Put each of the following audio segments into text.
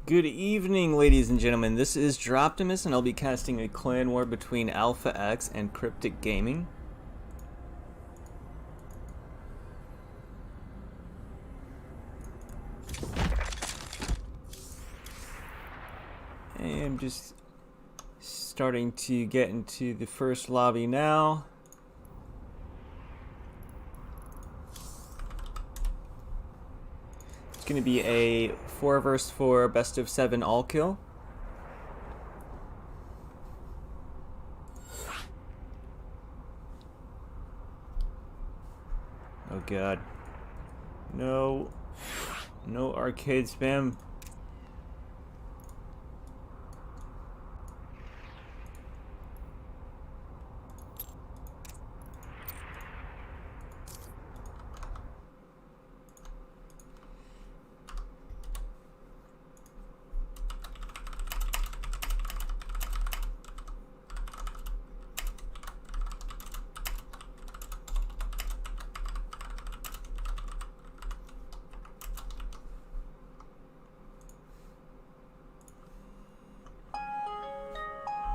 Good evening, ladies and gentlemen. This is Droptimus, and I'll be casting a clan war between AlphaX and Cryptic Gaming. I'm just starting to get into the first lobby now. It's going to be a 4 vs 4 best of 7 all kill. Oh god. No. No arcade spam.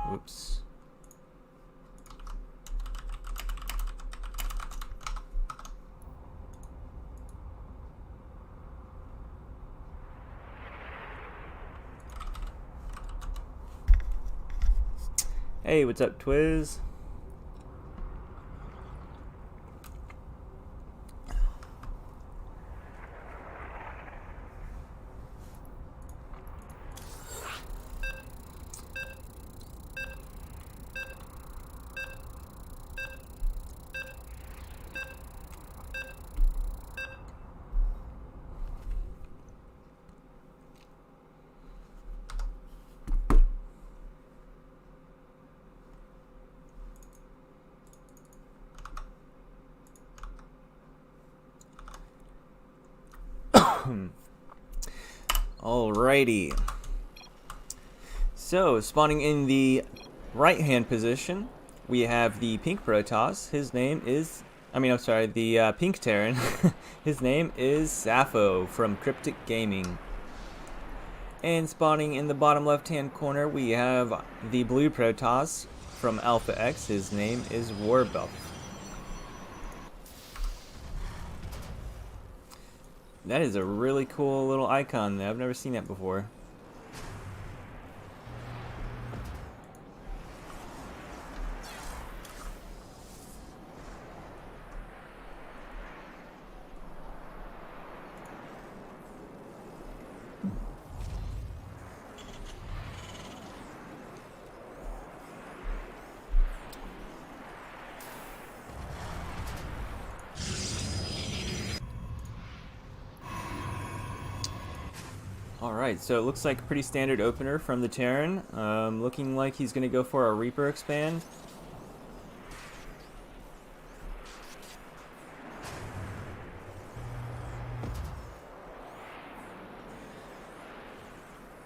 Whoops. Hey, what's up, Twiz? Alrighty. So, spawning in the right-hand position, we have the pink Protoss. His name is, the pink Terran. His name is Sappho from Cryptic Gaming. And spawning in the bottom left-hand corner, we have the blue Protoss from AlphaX. His name is Warbuff. That is a really cool little icon there. I've never seen that before. Alright, so it looks like a pretty standard opener from the Terran. Looking like he's going to go for a Reaper expand.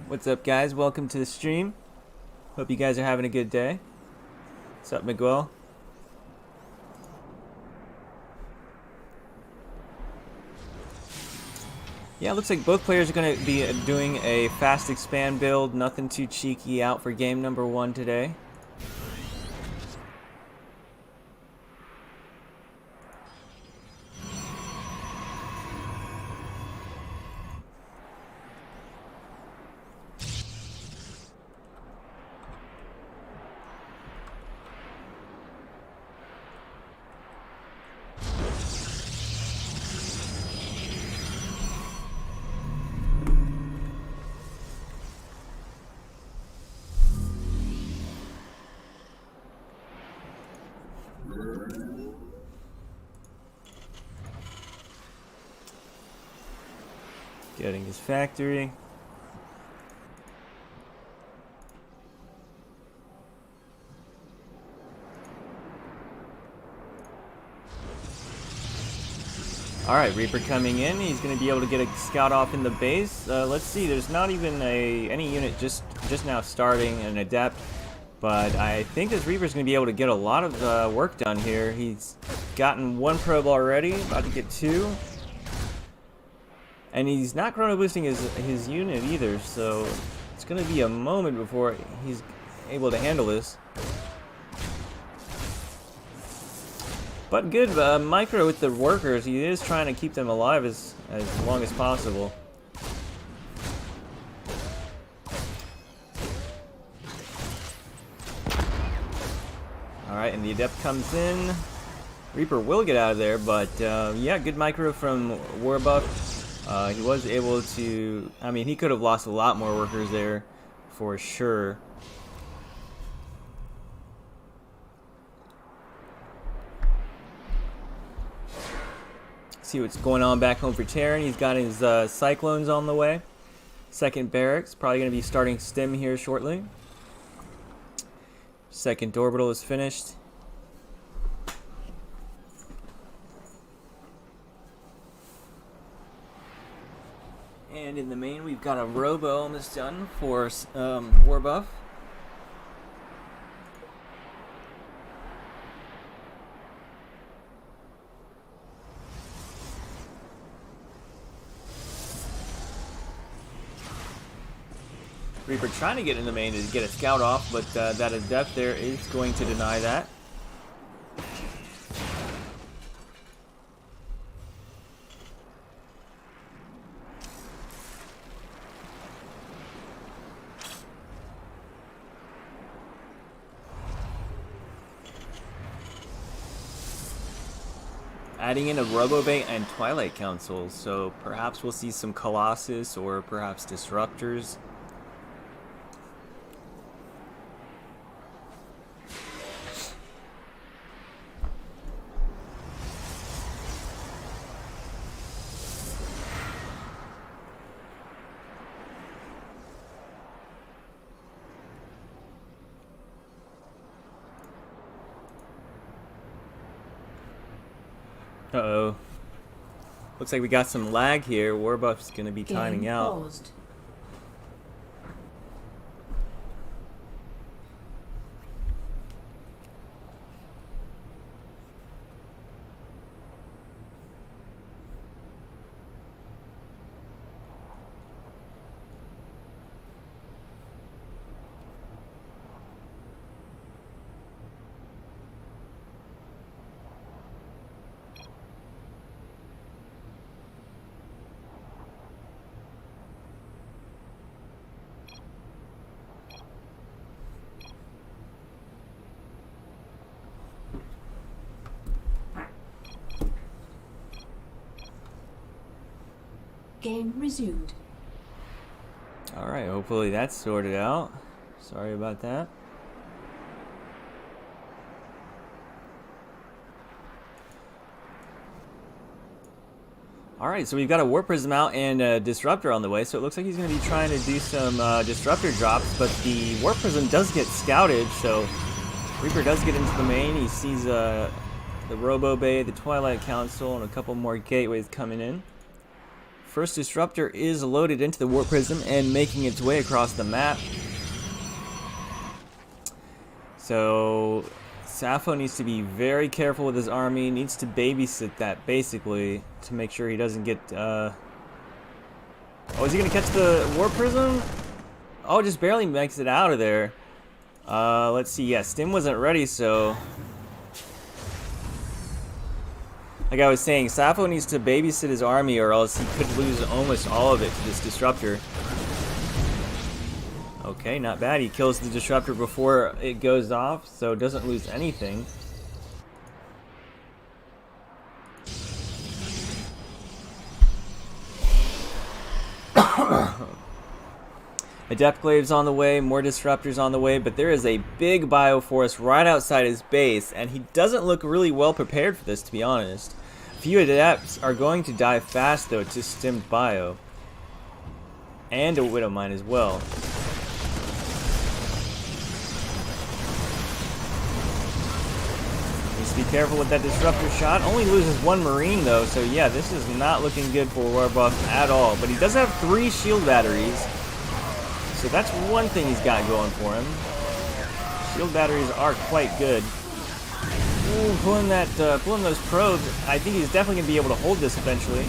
What's up, guys? Welcome to the stream. Hope you guys are having a good day. What's up, Miguel? Yeah, it looks like both players are going to be doing a fast expand build. Nothing too cheeky out for game number 1 today. Getting his factory. Alright, Reaper coming in. He's going to be able to get a scout off in the base. Let's see, there's not even any unit just now starting, an adept. But I think this Reaper's going to be able to get a lot of work done here. He's gotten 1 probe already, about to get 2. And he's not chrono boosting his unit either, so it's going to be a moment before he's able to handle this. But good micro with the workers. He is trying to keep them alive as long as possible. Alright, and the Adept comes in. Reaper will get out of there, but yeah, good micro from Warbuff. He was able to... I mean, he could have lost a lot more workers there, for sure. See what's going on back home for Terran. He's got his Cyclones on the way. Second barracks, probably going to be starting stim here shortly. Second orbital is finished. And in the main, we've got a Robo almost done for Warbuff. Reaper trying to get in the main to get a scout off, but that Adept there is going to deny that. Adding in a Robobait and Twilight Council, so perhaps we'll see some Colossus or perhaps Disruptors. Uh-oh. Looks like we got some lag here. Warbuff's going to be timing out. Paused. Game resumed. Alright, hopefully that's sorted out. Sorry about that. Alright, so we've got a Warp Prism out and a Disruptor on the way, so it looks like he's going to be trying to do some Disruptor drops, but the Warp Prism does get scouted, so Reaper does get into the main. He sees the Robo Bay, the Twilight Council, and a couple more gateways coming in. First Disruptor is loaded into the Warp Prism and making its way across the map. So Sappho needs to be very careful with his army, needs to babysit that basically to make sure he doesn't get... Oh, is he going to catch the Warp Prism? Oh, just barely makes it out of there. Let's see, yeah, Stim wasn't ready, so... Like I was saying, Sappho needs to babysit his army or else he could lose almost all of it to this Disruptor. Okay, not bad. He kills the Disruptor before it goes off, so doesn't lose anything. Adept Glaive's on the way, more Disruptors on the way, but there is a big Bioforce right outside his base, and he doesn't look really well prepared for this, to be honest. A few Adepts are going to die fast, though, to Stimmed Bio. And a Widowmine as well. Needs to be careful with that Disruptor shot. Only loses one Marine, though, so yeah, this is not looking good for Warbuff at all. But he does have 3 shield batteries. So that's one thing he's got going for him. Shield batteries are quite good. Ooh, pulling those probes. I think he's definitely gonna be able to hold this eventually.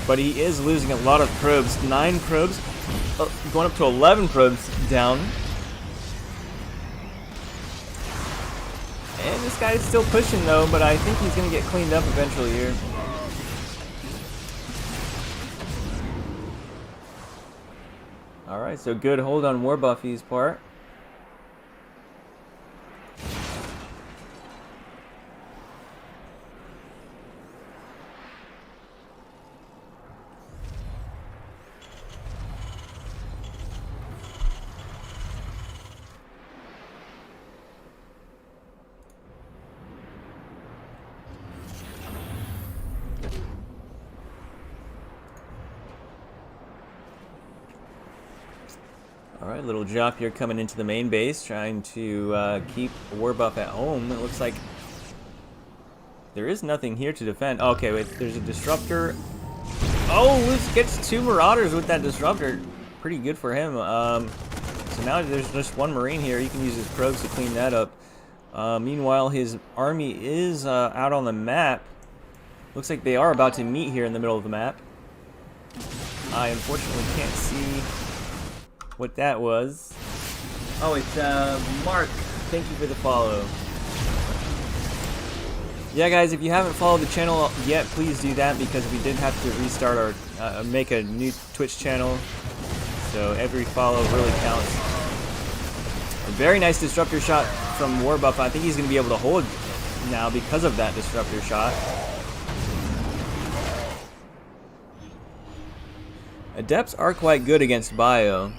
but he is losing a lot of probes. 9 probes, going up to 11 probes down. And this guy is still pushing though, but I think he's going to get cleaned up eventually here. Alright, so good hold on Warbuffy's part. Alright, little drop here coming into the main base, trying to keep Warbuff at home. It looks like there is nothing here to defend. Oh, okay, wait, there's a disruptor. Oh, Luce gets 2 Marauders with that disruptor. Pretty good for him. So now there's just 1 Marine here. He can use his probes to clean that up. Meanwhile, his army is out on the map. Looks like they are about to meet here in the middle of the map. I unfortunately can't see what that was. Oh, it's Mark. Thank you for the follow. Yeah, guys, if you haven't followed the channel yet, please do that, because we did have to restart our make a new Twitch channel. So every follow really counts. A very nice disruptor shot from Warbuff. I think he's going to be able to hold now because of that disruptor shot. Adepts are quite good against Bio.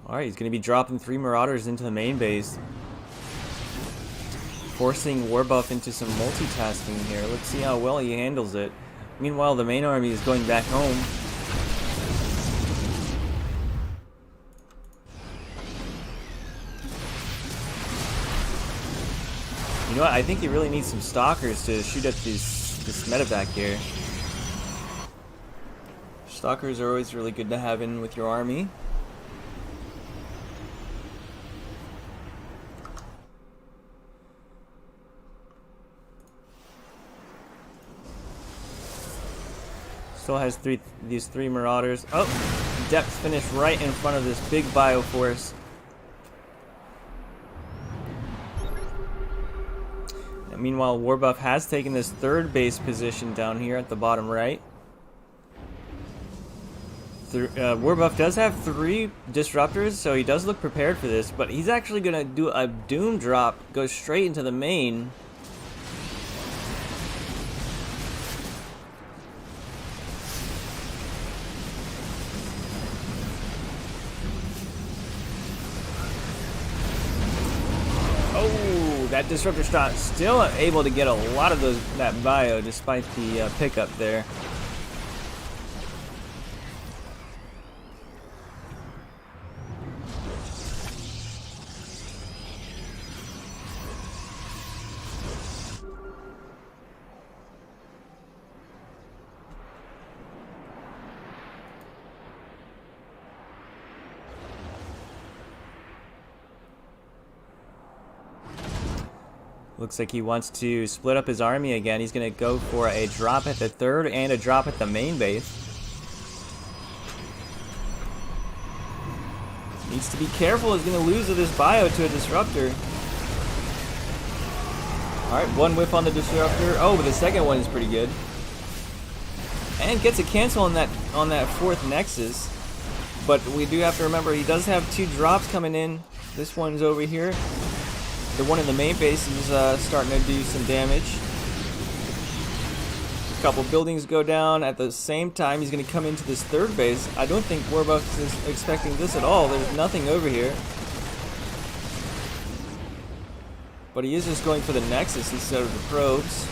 Alright, he's going to be dropping 3 Marauders into the main base, forcing Warbuff into some multitasking here. Let's see how well he handles it. Meanwhile, the main army is going back home. You know what? I think he really needs some stalkers to shoot at this medevac here. Stalkers are always really good to have in with your army. Still has these three Marauders. Oh, depth finish right in front of this big Bio force. And meanwhile, Warbuff has taken this 3rd base position down here at the bottom right. Warbuff does have 3 disruptors, so he does look prepared for this, but he's actually going to do a Doom drop, go straight into the main. Oh, that disruptor shot still able to get a lot of that Bio despite the pickup there. Looks like he wants to split up his army again. He's going to go for a drop at the 3rd and a drop at the main base. Needs to be careful. He's going to lose this Bio to a disruptor. Alright, 1 whiff on the disruptor. Oh, but the second one is pretty good. And gets a cancel on that 4th Nexus. But we do have to remember he does have 2 drops coming in. This one's over here. The one in the main base is starting to do some damage. A couple buildings go down at the same time. He's going to come into this 3rd base. I don't think Warbuff is expecting this at all. There's nothing over here. But he is just going for the Nexus instead of the probes.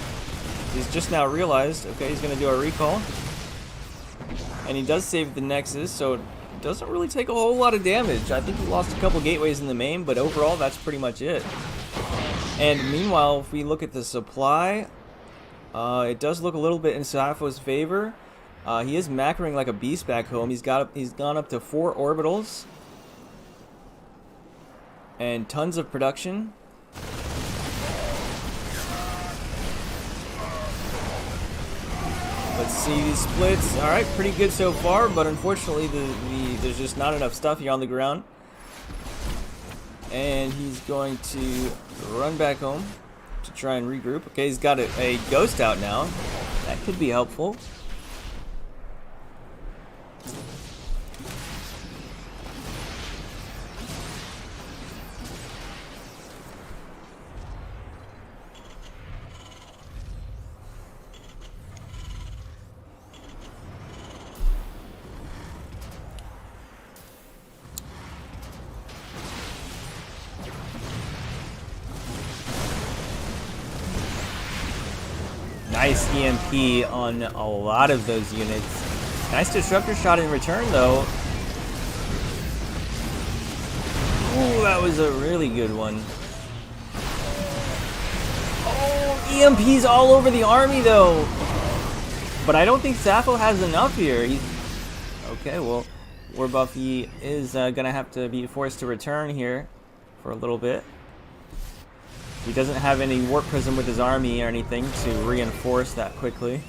He's just now realized, okay, he's going to do a recall. And he does save the Nexus, so it doesn't really take a whole lot of damage. I think he lost a couple gateways in the main, but overall that's pretty much it. And meanwhile, if we look at the supply, it does look a little bit in Sappho's favor. He is macroing like a beast back home. He's gone up to 4 orbitals and tons of production. Let's see these splits. All right, pretty good so far, but unfortunately, there's just not enough stuff here on the ground. And he's going to run back home to try and regroup. Okay, he's got a ghost out now. That could be helpful. Nice EMP on a lot of those units. Nice disruptor shot in return, though. Ooh, that was a really good one. Oh, EMPs all over the army, though. But I don't think Sappho has enough here. Okay, well, War Buffy is going to have to be forced to return here for a little bit. He doesn't have any warp prism with his army or anything to reinforce that quickly.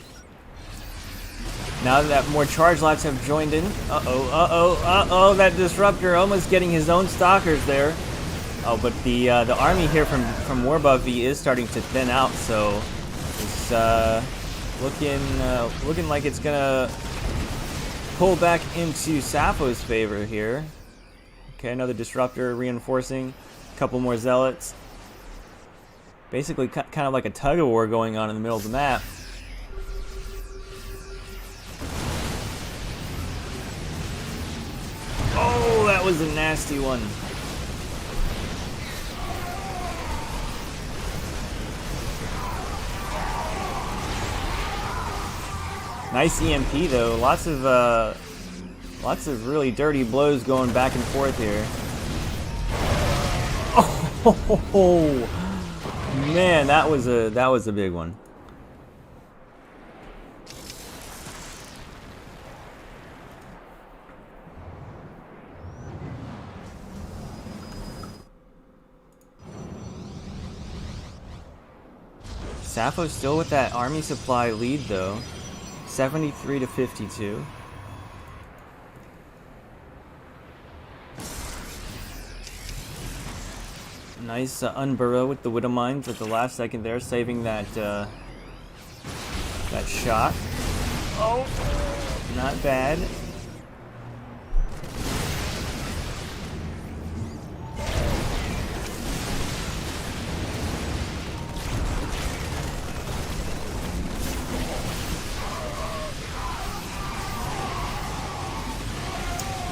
Now that more charge lots have joined in. Uh-oh, that disruptor almost getting his own stalkers there. Oh, but the army here from War Buffy is starting to thin out, so it's looking like it's gonna pull back into Sappho's favor here. Okay, another disruptor reinforcing, a couple more zealots. Basically, kind of like a tug-of-war going on in the middle of the map. Oh, that was a nasty one. Nice EMP though. Lots of really dirty blows going back and forth here. Oh. Man, that was a big one. Sappho's still with that army supply lead though, 73 to 52. Nice unburrow with the Widow Mines at the last second there, saving that that shot. Oh, not bad.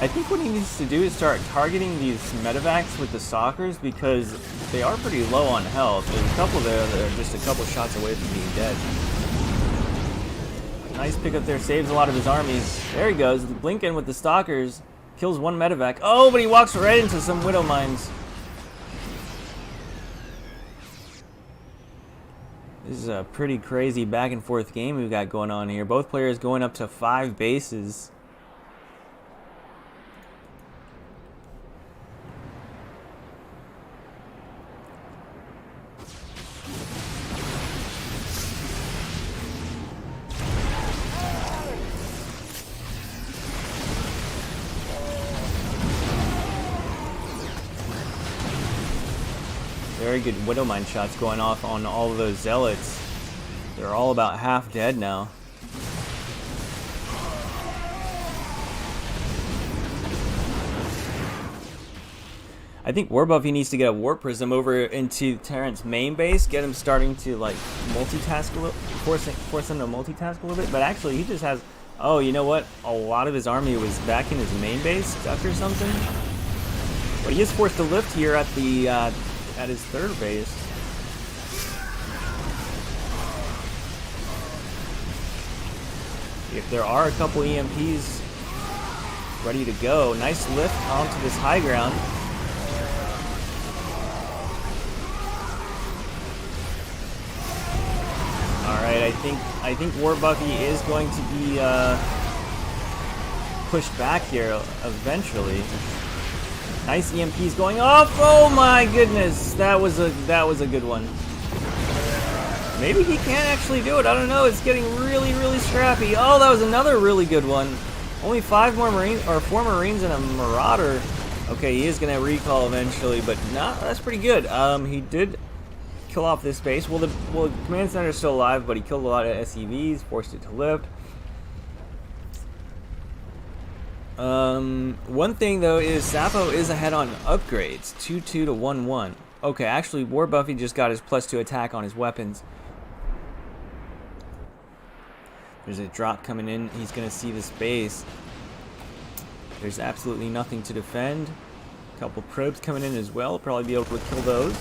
I think what he needs to do is start targeting these medevacs with the stalkers because they are pretty low on health. There's a couple there that are just a couple shots away from being dead. Nice pickup there, saves a lot of his armies. There he goes, blinking with the stalkers. Kills one medevac. Oh, but he walks right into some Widow Mines. This is a pretty crazy back and forth game we've got going on here. Both players going up to 5 bases. Very good Widow Mine shots going off on all of those zealots. They're all about half dead now. I think War Buffy needs to get a Warp Prism over into Terran's main base, get him starting to like multitask a little, force him to multitask a little bit. But actually, he just has. Oh, you know what? A lot of his army was back in his main base, stuck or something. But he is forced to lift here at the. At his third base. If there are a couple EMPs ready to go, nice lift onto this high ground. Alright, I think War Buffy is going to be pushed back here eventually. Nice EMPs going off. Oh my goodness, that was a good one. Maybe he can't actually do it. I don't know. It's getting really, really scrappy. Oh, that was another really good one. Only 4 Marines and a Marauder. Okay, he is gonna recall eventually, but that's pretty good. He did kill off this base. Well, the command center is still alive, but he killed a lot of SCVs, forced it to lift. One thing though is Sappho is ahead on upgrades, 2-2 to 1-1. Okay, actually, War Buffy just got his +2 attack on his weapons. There's a drop coming in. He's gonna see this base. There's absolutely nothing to defend. A couple probes coming in as well. Probably be able to kill those.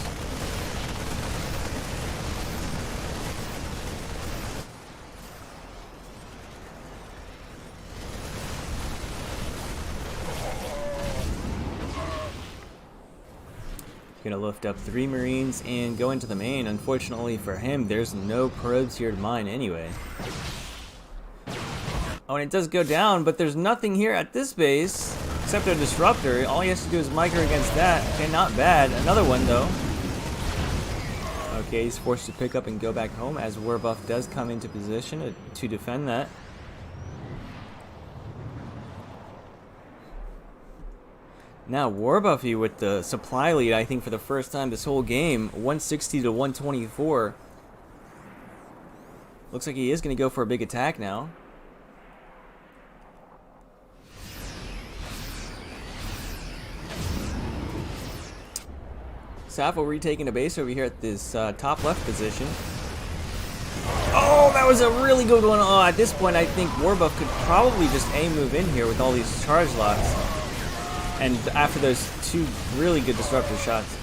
Gonna lift up 3 Marines and go into the main. Unfortunately for him, there's no probes here to mine anyway. Oh, and it does go down, but there's nothing here at this base except a disruptor. All he has to do is micro against that. Okay, not bad. Another one though. Okay, he's forced to pick up and go back home as Warbuff does come into position to defend that. Now Warbuffy with the supply lead, I think for the first time this whole game, 160 to 124. Looks like he is going to go for a big attack now. Sappho retaking a base over here at this top left position. Oh, that was a really good one. Oh, at this point, I think Warbuff could probably just move in here with all these charge locks. And after those 2 really good disruptor shots.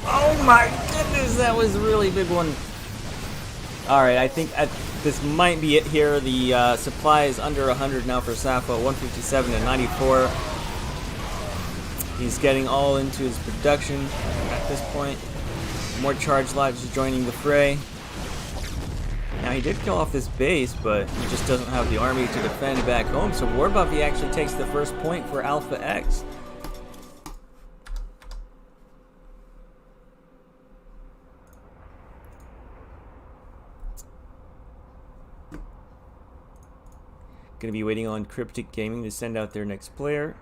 Oh my goodness, that was a really big one. Alright, I think this might be it here. The supply is under 100 now for Sappho, 157 to 94. He's getting all into his production at this point. More charge lots joining the fray. Now he did kill off this base, but he just doesn't have the army to defend back home. So Warbuffy actually takes the first point for AlpX. Gonna be waiting on Cryptc Gaming to send out their next player.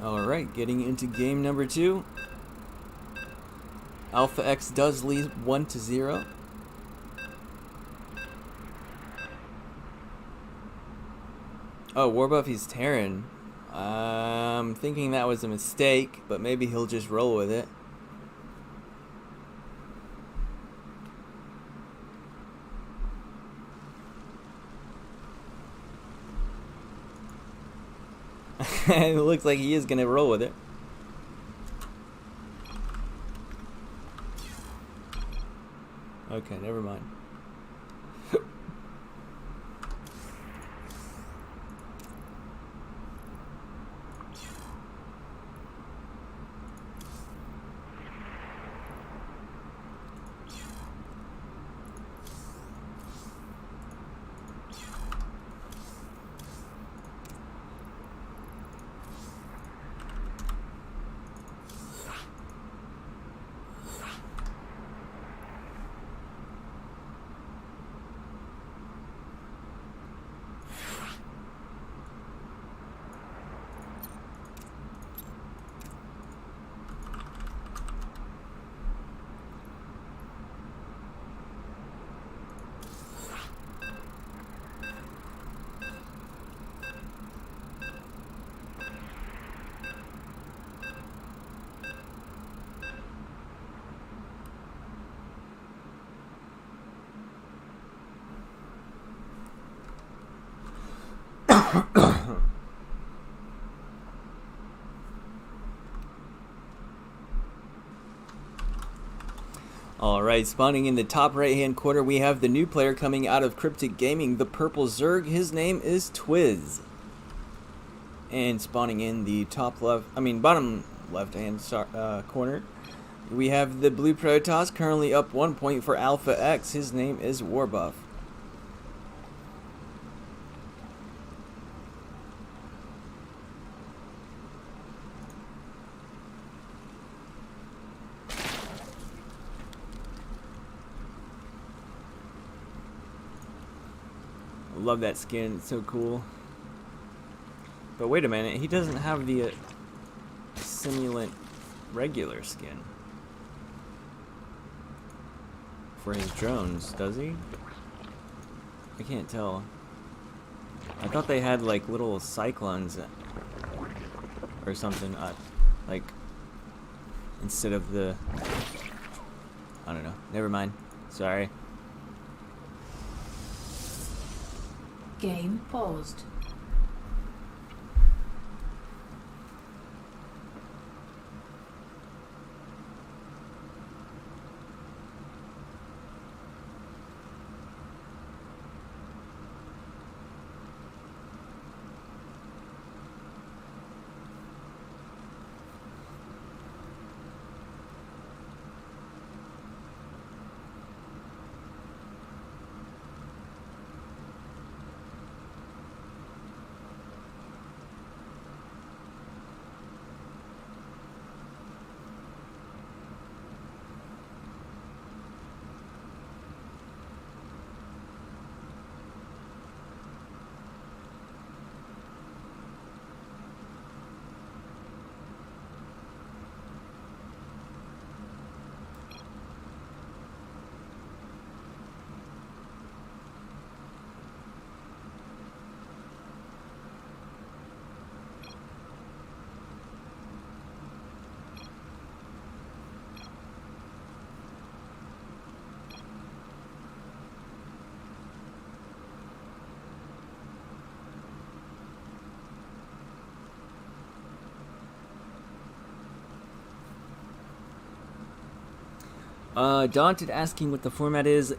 Alright, getting into game number 2. AlphaX does lead 1-0. Oh, Warbuff, he's Terran. I'm thinking that was a mistake, but maybe he'll just roll with it. It looks like he is going to roll with it. Okay, never mind. Alright, spawning in the top right hand corner, we have the new player coming out of Cryptic Gaming, the purple Zerg. His name is Twiz. And spawning in the bottom left hand corner, we have the blue Protoss, currently up 1 point for AlphaX. His name is Warbuff. Love that skin, it's so cool. But wait a minute, he doesn't have the simulant regular skin for his drones, does he? I can't tell. I thought they had like little cyclones or something, like instead of the, I don't know, never mind, sorry. Game paused. Daunted asking what the format is.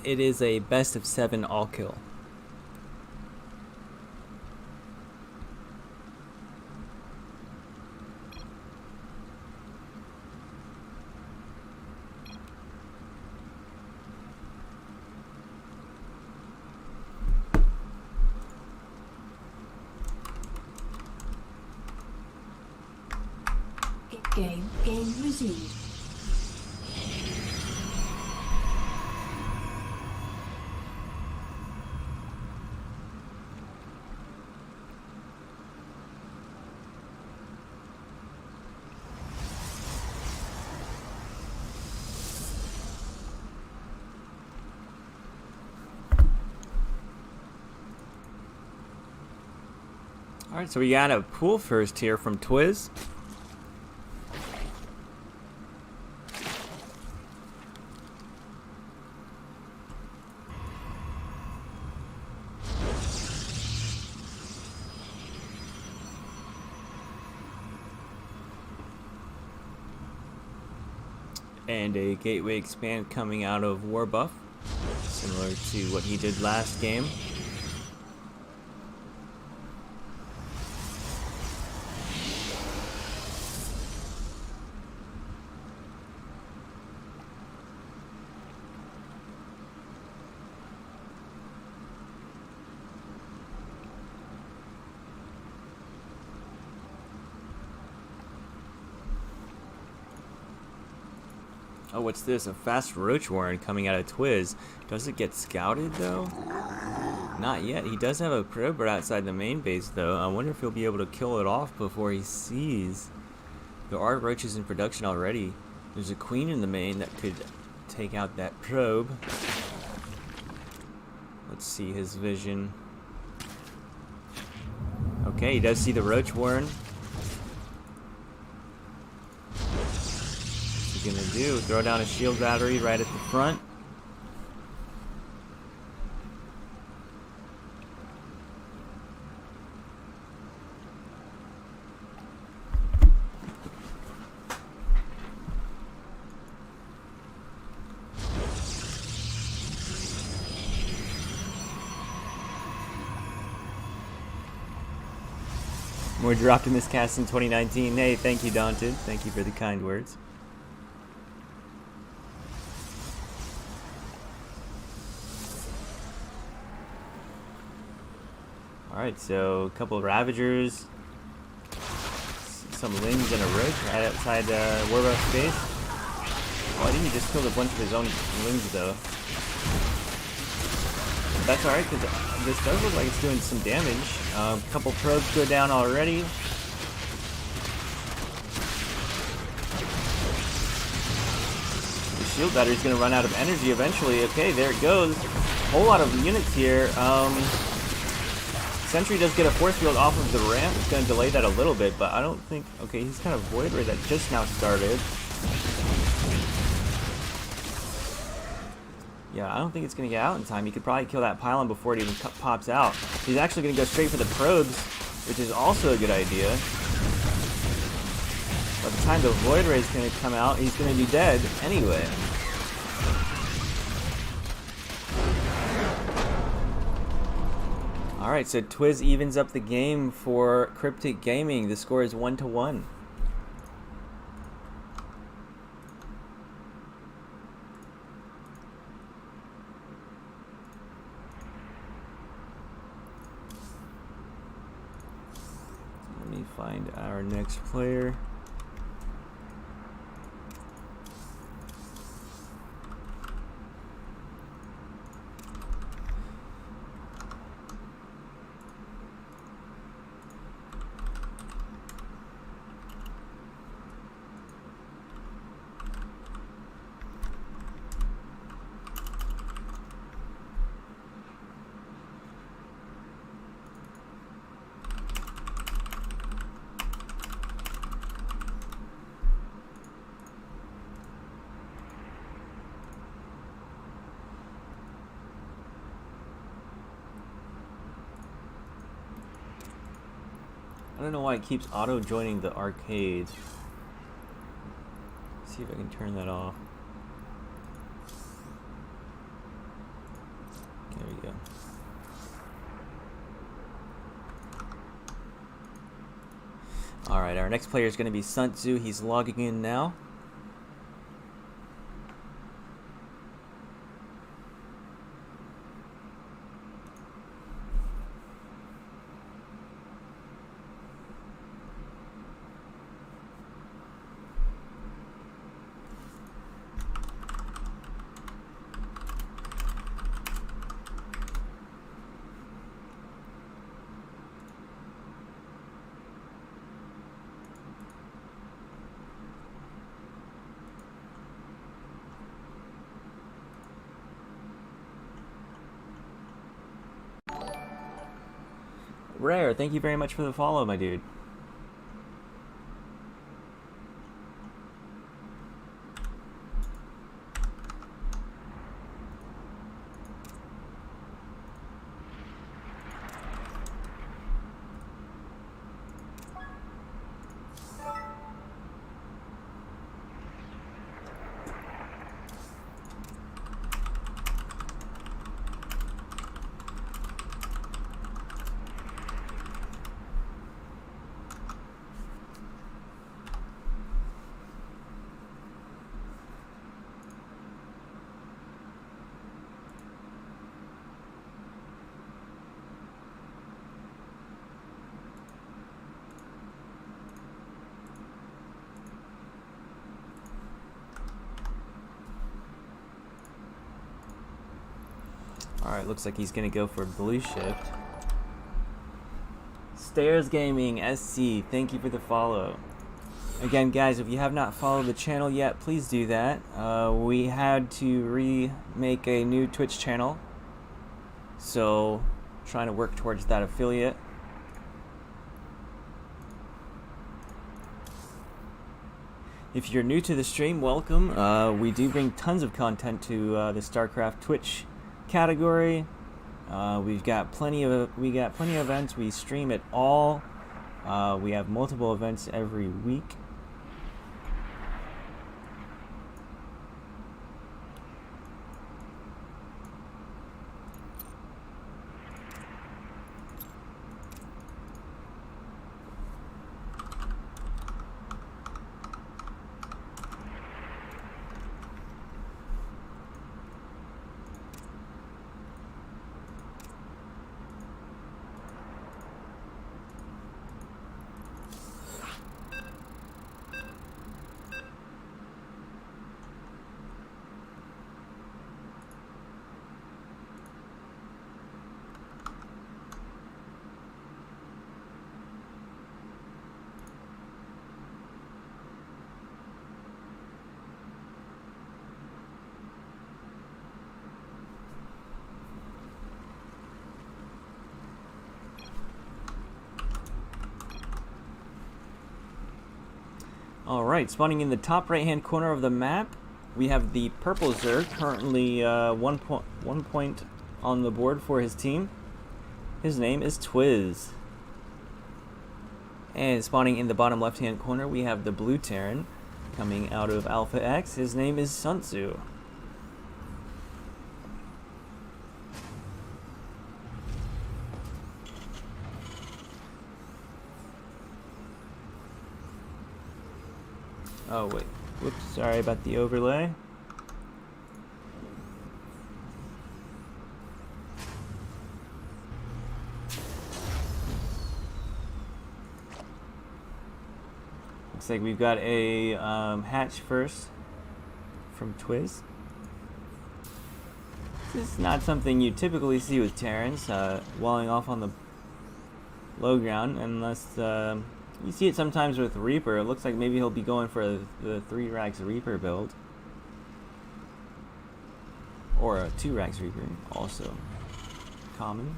It is a best of 7 all kill. Game resumed. Alright, so we got a pool first here from Twiz. And a gateway expand coming out of Warbuff, similar to what he did last game. Oh, what's this? A fast Roach Warren coming out of Twiz. Does it get scouted, though? Not yet. He does have a prober outside the main base, though. I wonder if he'll be able to kill it off before he sees. There are roaches in production already. There's a queen in the main that could take out that probe. Let's see his vision. Okay, he does see the Roach Warren. Gonna do throw down a shield battery right at the front. More dropped in this cast in 2019. Hey, thank you, Daunted. Thank you for the kind words. Alright, so a couple of Ravagers, some Lings and a Roach right outside Warbuff's base. Oh, I think he just killed a bunch of his own Lings though. That's alright, because this does look like it's doing some damage. A couple probes go down already. The shield battery's going to run out of energy eventually. Okay, there it goes. A whole lot of units here. Sentry does get a force field off of the ramp. It's going to delay that a little bit, but I don't think... Okay, he's kind of Void Ray that just now started. Yeah, I don't think it's going to get out in time. He could probably kill that pylon before it even pops out. He's actually going to go straight for the probes, which is also a good idea. By the time the Void Ray is going to come out, he's going to be dead anyway. Alright, so Twiz evens up the game for Cryptic Gaming. The score is 1-1. Let me find our next player. I don't know why it keeps auto-joining the arcade. Let's see if I can turn that off. There we go. Alright, our next player is going to be Sun Tzu. He's logging in now. Rare, thank you very much for the follow, my dude. Alright, looks like he's gonna go for blue shift. Stairs Gaming SC, thank you for the follow. Again, guys, if you have not followed the channel yet, please do that. We had to remake a new Twitch channel, so trying to work towards that affiliate. If you're new to the stream, welcome. We do bring tons of content to the StarCraft Twitch category. We got plenty of events. We stream it all. We have multiple events every week. Alright, spawning in the top right hand corner of the map, we have the purple Zerg, currently 1 point on the board for his team. His name is Twiz. And spawning in the bottom left hand corner, we have the blue Terran coming out of AlphaX. His name is Sun Tzu. Oh wait, whoops, sorry about the overlay. Looks like we've got a hatch first from Twiz. This is not something you typically see with Terrans, walling off on the low ground, unless you see it sometimes with Reaper. It looks like maybe he'll be going for the 3 racks Reaper build. Or a 2 racks Reaper, also common.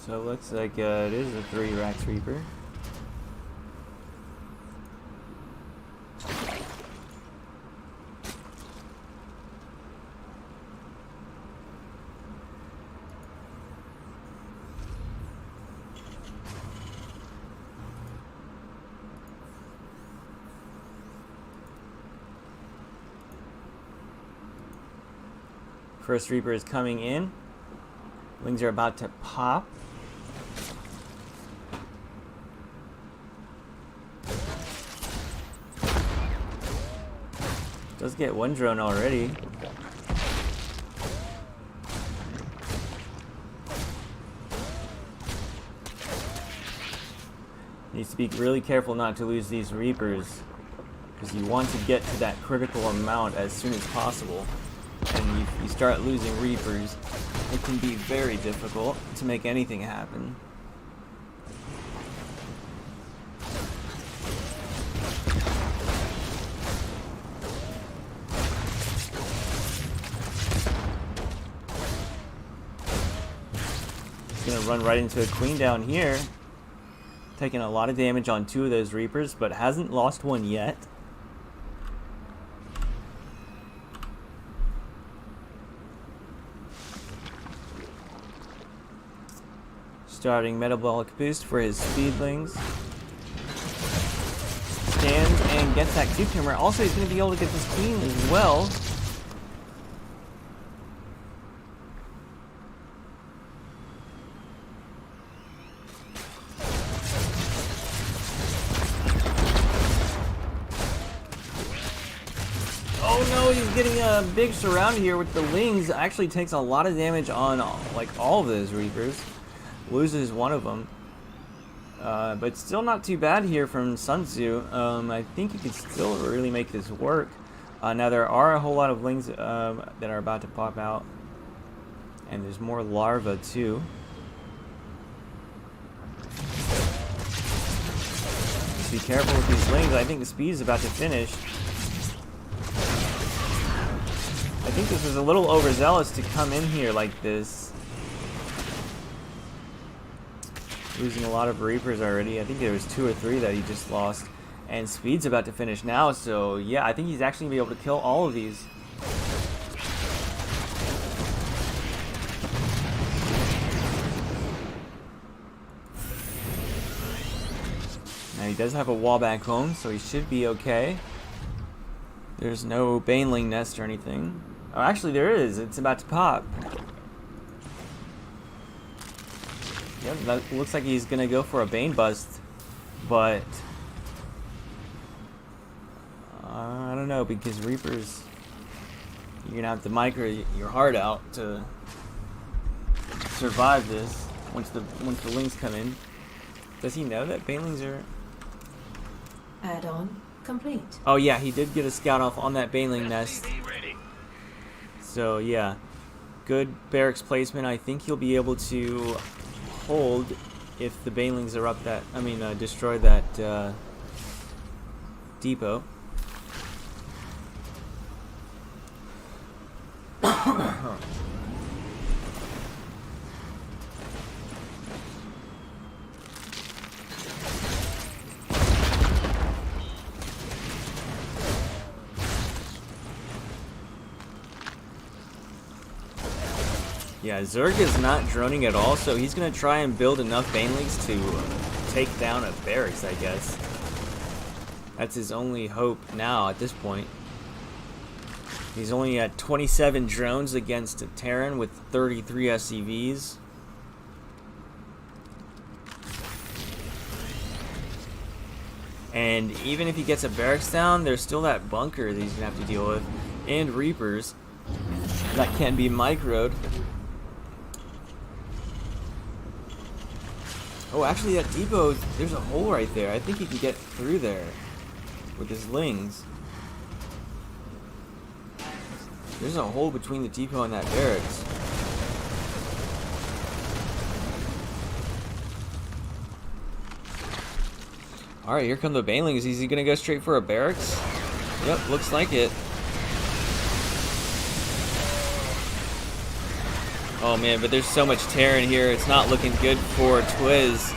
So it looks like it is a 3 racks Reaper. First Reaper is coming in. Wings are about to pop. Does get one drone already. Needs to be really careful not to lose these Reapers, because you want to get to that critical amount as soon as possible. And if you start losing Reapers, it can be very difficult to make anything happen. He's gonna run right into a Queen down here, taking a lot of damage on 2 of those Reapers, but hasn't lost one yet. Starting metabolic boost for his speedlings. Stands and gets that cucumber. Also, he's going to be able to get this queen as well. Oh no, he's getting a big surround here with the Lings. Actually takes a lot of damage on like all of those Reapers. Loses one of them, but still not too bad here from Sun Tzu. I think he could still really make this work. Now there are a whole lot of Lings that are about to pop out, and there's more larvae too. Just be careful with these Lings. I think the speed is about to finish. I think this is a little overzealous to come in here like this. Losing a lot of Reapers already. I think there was 2 or 3 that he just lost. And speed's about to finish now, so yeah, I think he's actually going to be able to kill all of these. Now he does have a wall back home, so he should be okay. There's no Baneling nest or anything. Oh, actually there is. It's about to pop. Yep, that looks like he's gonna go for a Bane bust, but I don't know, because Reapers, you're gonna have to micro your heart out to survive this once the Lings come in. Does he know that Banelings are? Add-on complete. Oh yeah, he did get a scout off on that Baneling nest. So yeah, good barracks placement. I think he'll be able to hold if the Banelings are up that, destroy that depot. Yeah, Zerg is not droning at all, so he's going to try and build enough Banelings to take down a barracks, I guess. That's his only hope now at this point. He's only at 27 drones against a Terran with 33 SCVs. And even if he gets a barracks down, there's still that bunker that he's going to have to deal with. And Reapers that can be microed. Oh, actually that depot, there's a hole right there. I think he can get through there with his Lings. There's a hole between the depot and that barracks. Alright, here come the Banelings. Is he gonna go straight for a barracks? Yep, looks like it. Oh man, but there's so much Terran here, it's not looking good for Twiz.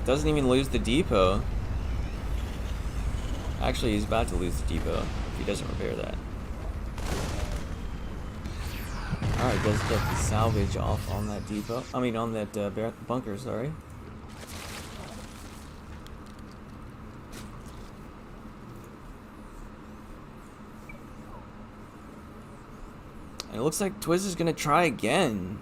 Doesn't even lose the depot. Actually, he's about to lose the depot if he doesn't repair that. Alright, does get the salvage off on that depot. On that bunker, sorry. And it looks like Twiz is going to try again.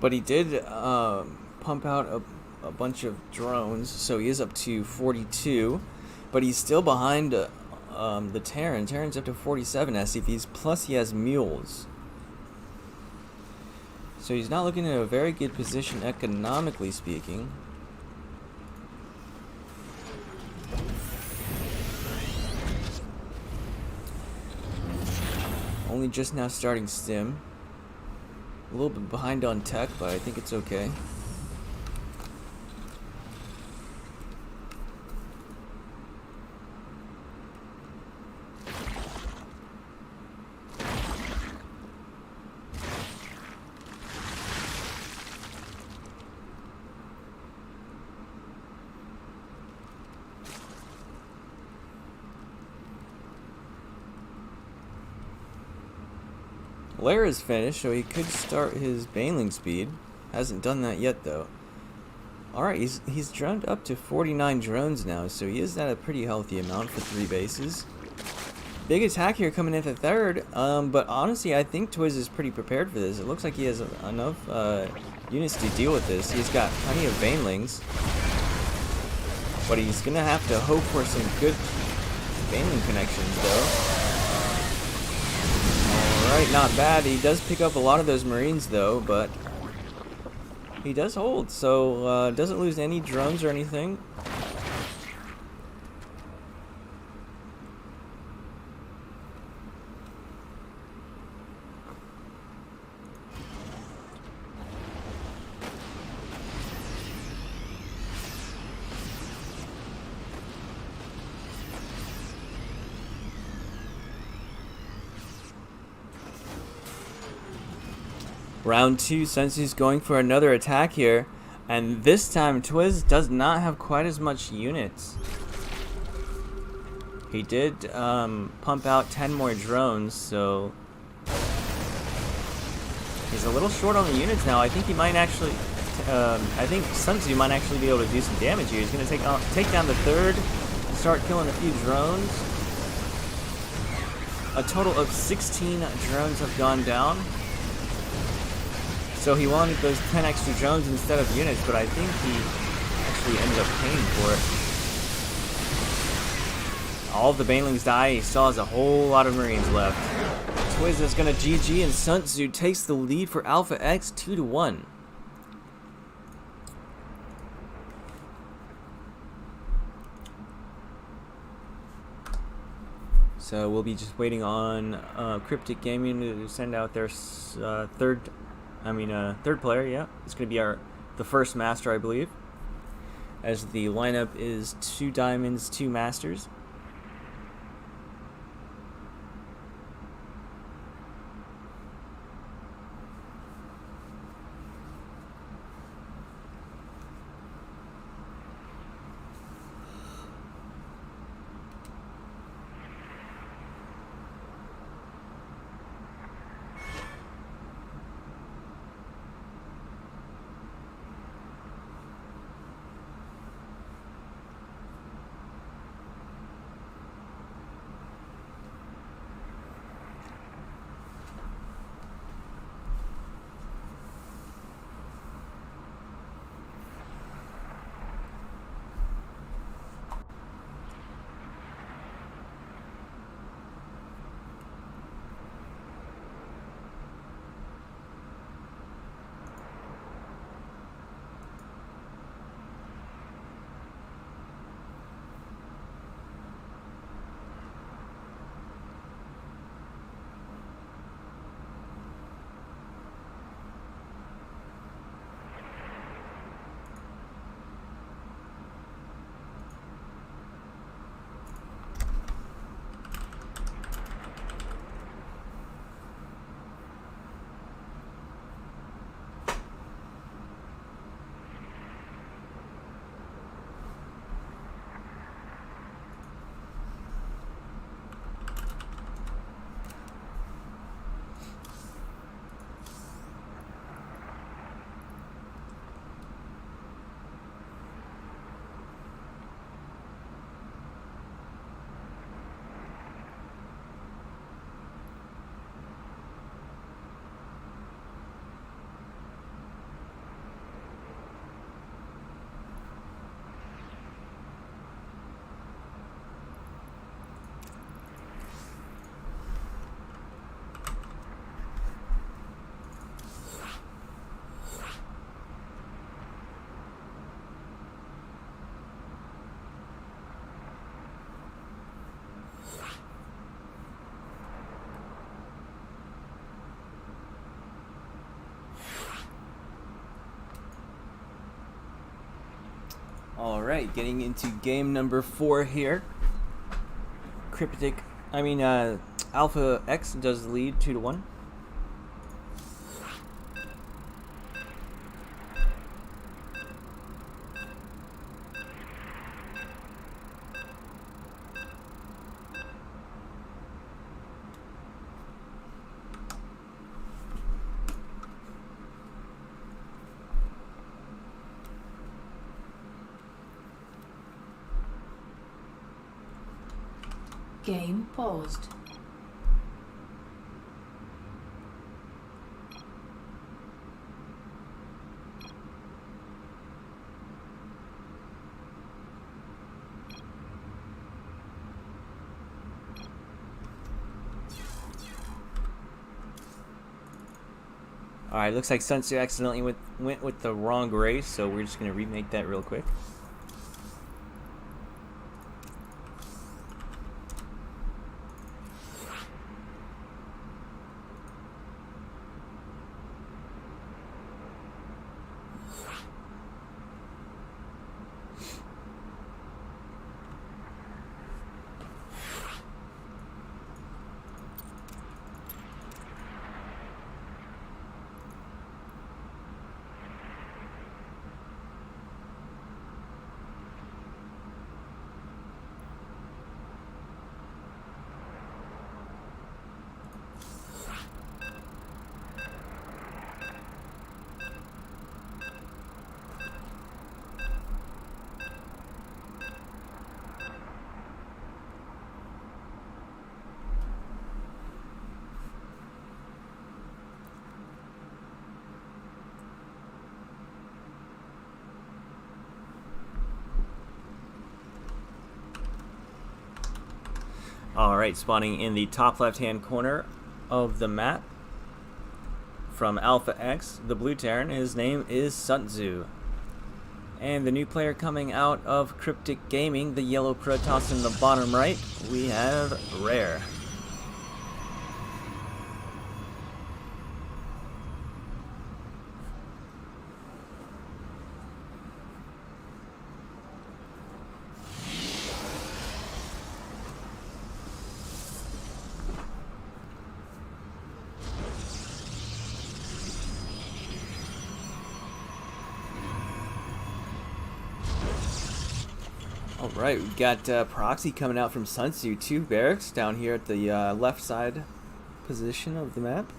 But he did pump out a bunch of drones, so he is up to 42. But he's still behind the Terran. Terran's up to 47 SCVs, plus he has mules. So he's not looking at a very good position economically speaking. Only just now starting Stim. A little bit behind on tech, but I think it's okay. Lair is finished, so he could start his Baneling speed. Hasn't done that yet, though. Alright, he's droned up to 49 drones now, so he is at a pretty healthy amount for 3 bases. Big attack here coming in at third, but honestly, I think Twiz is pretty prepared for this. It looks like he has enough units to deal with this. He's got plenty of Banelings, but he's going to have to hope for some good Baneling connections, though. Alright, not bad. He does pick up a lot of those Marines, though, but he does hold, so doesn't lose any drones or anything. Round 2, Sensu's going for another attack here, and this time Twiz does not have quite as much units. He did pump out 10 more drones, so he's a little short on the units now. I think he might actually, I think Sensu might actually be able to do some damage here. He's going to take down the third, start killing a few drones. A total of 16 drones have gone down. So he wanted those 10 extra drones instead of units, but I think he actually ended up paying for it. All of the Banelings die. He still has a whole lot of Marines left. Twiz is going to GG, and Sun Tzu takes the lead for AlphaX 2-1. So we'll be just waiting on Cryptc Gaming to send out their third player. Yeah, it's gonna be the first master, I believe, as the lineup is 2 diamonds, 2 masters. All right, getting into game number 4 here. AlphaX does lead 2-1. Game paused. Alright, looks like Sunsu accidentally went with the wrong race, so we're just going to remake that real quick. Alright, spawning in the top left-hand corner of the map from AlphaX, the blue Terran. His name is Sunzu. And the new player coming out of Cryptc Gaming, the yellow Protoss in the bottom right, we have Rare. Alright, we've got Proxy coming out from Sunsu, 2 barracks down here at the left side position of the map.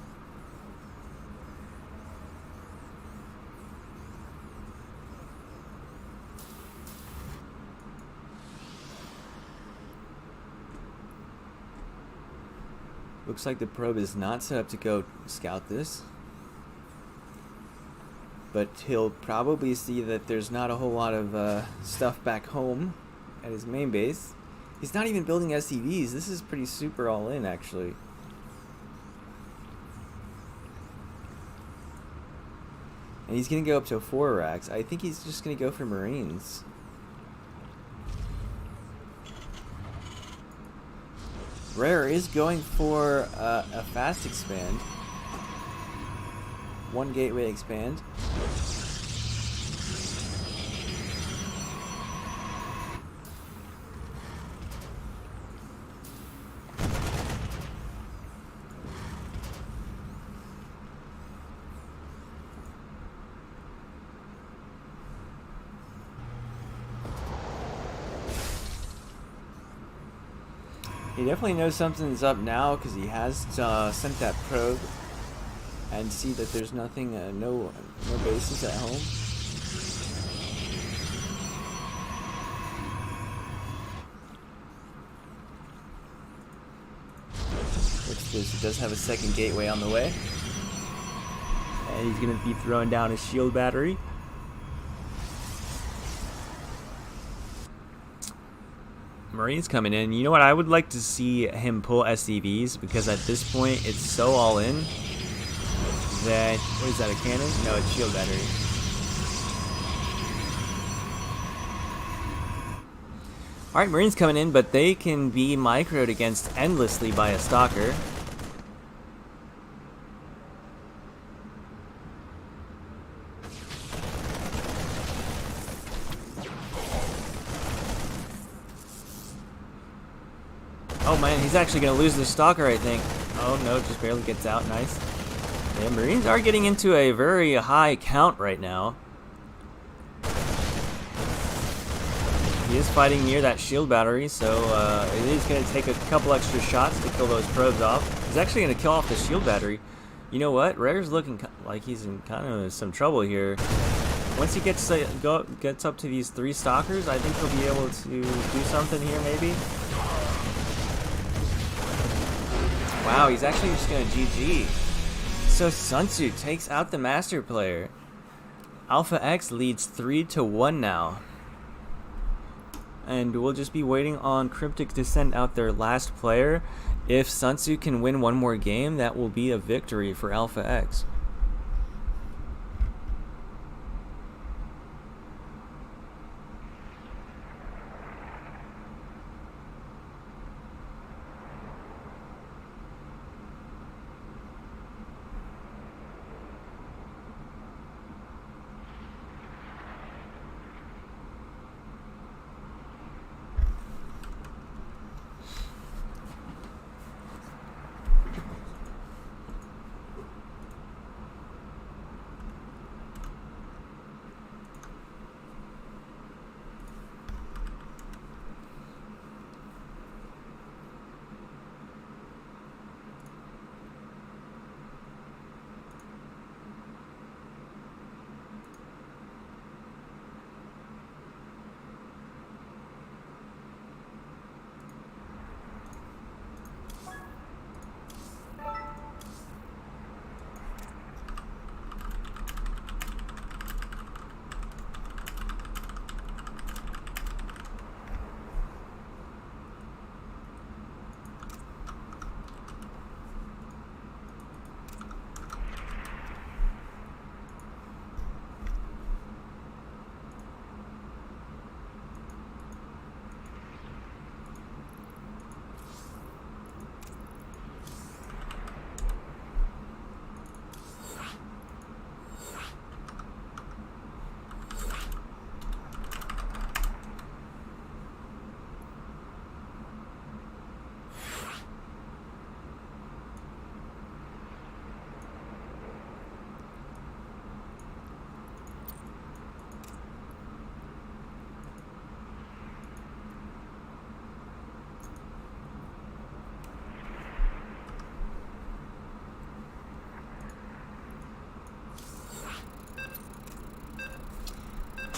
Looks like the probe is not set up to go scout this. But he'll probably see that there's not a whole lot of stuff back home at his main base. He's not even building SCVs. This is pretty super all in, actually. And he's going to go up to 4 racks. I think he's just going to go for Marines. Rare is going for a fast expand. 1 gateway expand. He definitely knows something's up now because he has sent that probe and see that there's nothing, no bases at home. Looks good. He does have a second gateway on the way, and he's gonna be throwing down his shield battery. Marines coming in. You know what? I would like to see him pull SCVs because at this point it's so all in that... What is that, a cannon? No, it's shield battery. Alright, Marines coming in, but they can be microed against endlessly by a stalker. Oh man, he's actually gonna lose the stalker, I think. Oh no, just barely gets out. Nice. Yeah, Marines are getting into a very high count right now. He is fighting near that shield battery, so it is going to take a couple extra shots to kill those probes off. He's actually going to kill off the shield battery. You know what? Rare's looking like he's in kind of some trouble here. Once he gets up to these 3 stalkers, I think he'll be able to do something here, maybe. Wow, he's actually just going to GG. So Sun Tzu takes out the master player. AlphaX leads 3-1 now. And we'll just be waiting on Cryptc to send out their last player. If Sun Tzu can win one more game, that will be a victory for AlphaX.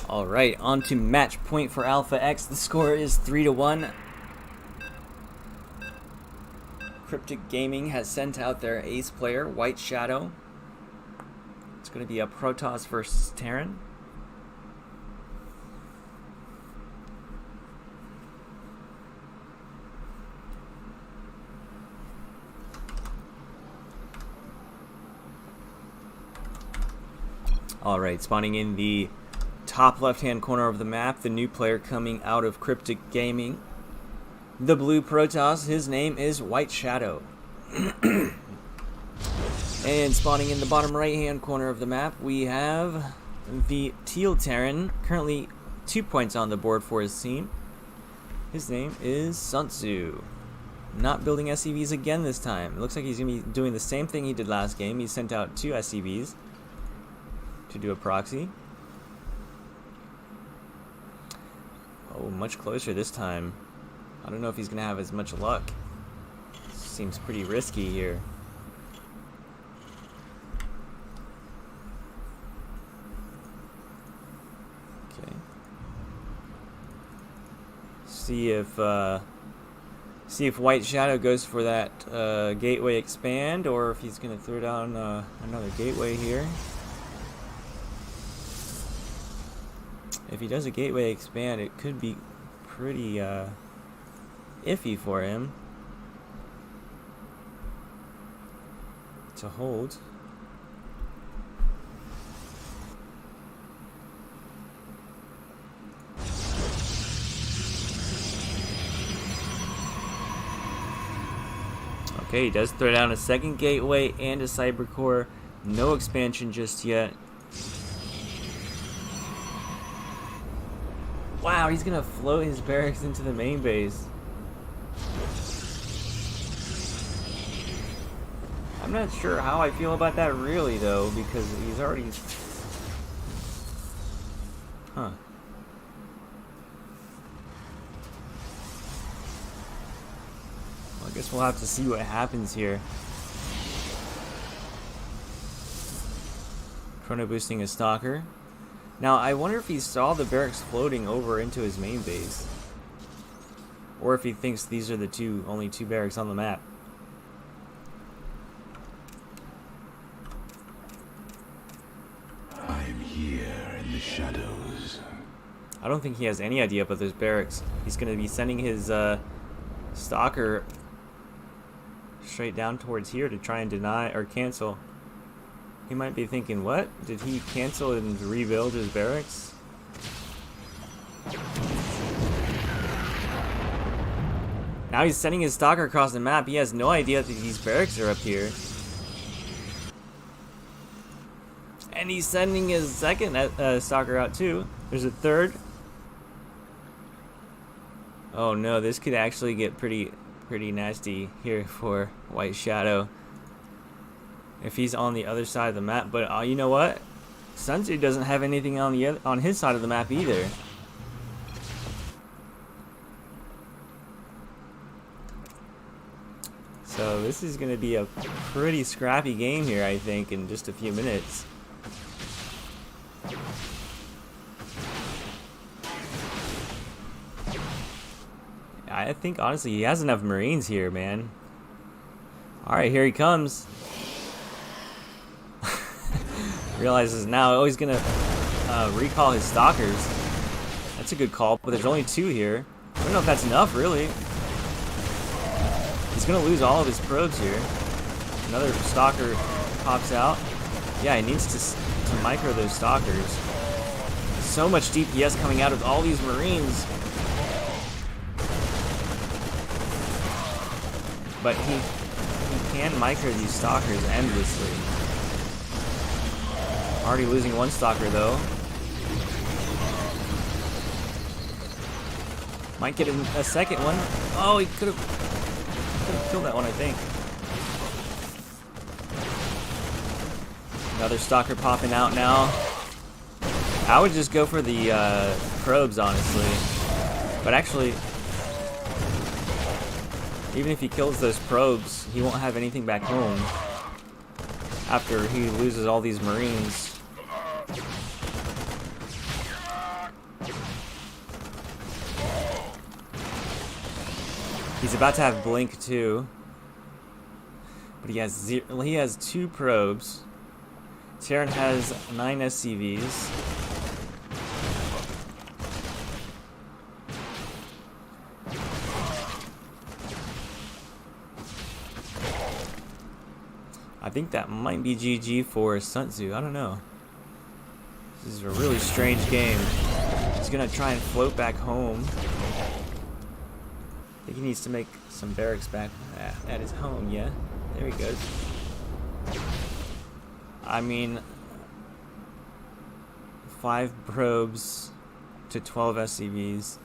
Alright, on to match point for AlphaX. The score is 3-1. Cryptc Gaming has sent out their ace player, White Shadow. It's going to be a Protoss versus Terran. Alright, spawning in the top left-hand corner of the map, the new player coming out of Cryptc Gaming. The blue Protoss, his name is White Shadow. And spawning in the bottom right-hand corner of the map, we have the teal Terran, currently 2 points on the board for his team. His name is Sun Tzu. Not building SCVs again this time. It looks like he's going to be doing the same thing he did last game. He sent out 2 SCVs to do a proxy. Oh, much closer this time. I don't know if he's going to have as much luck. Seems pretty risky here. Okay. See if White Shadow goes for that gateway expand, or if he's going to throw down another gateway here. If he does a gateway expand, it could be pretty iffy for him to hold. Okay, he does throw down a second gateway and a cyber core. No expansion just yet. Wow, he's gonna float his barracks into the main base. I'm not sure how I feel about that really though, because he's already... Huh. Well, I guess we'll have to see what happens here. Chrono boosting a stalker. Now, I wonder if he saw the barracks floating over into his main base. Or if he thinks these are the only two barracks on the map. I'm here in the shadows. I don't think he has any idea about those barracks. He's going to be sending his stalker straight down towards here to try and deny or cancel. He might be thinking, what? Did he cancel and rebuild his barracks? Now he's sending his stalker across the map. He has no idea that these barracks are up here. And he's sending his second stalker out too. There's a third. Oh no, this could actually get pretty nasty here for White Shadow. If he's on the other side of the map. But you know what? Sun Tzu doesn't have anything on his side of the map either. So this is going to be a pretty scrappy game here, I think, in just a few minutes. I think, honestly, he has enough Marines here, man. Alright, here he comes. Realizes now, oh, he's going to recall his stalkers. That's a good call, but there's only 2 here. I don't know if that's enough, really. He's going to lose all of his probes here. Another stalker pops out. Yeah, he needs to micro those stalkers. So much DPS coming out of all these Marines. But he can micro these stalkers endlessly. Already losing one stalker though. Might get a second one. Oh, he could have killed that one, I think. Another stalker popping out now. I would just go for the probes, honestly. But actually, even if he kills those probes, he won't have anything back home after he loses all these Marines. He's about to have blink too, but he has 2 probes. Terran has 9 SCVs. I think that might be GG for Sun Tzu. I don't know. This is a really strange game. He's gonna try and float back home. I think he needs to make some barracks back at his home. Yeah, there he goes. I mean, 5 probes to 12 SCVs.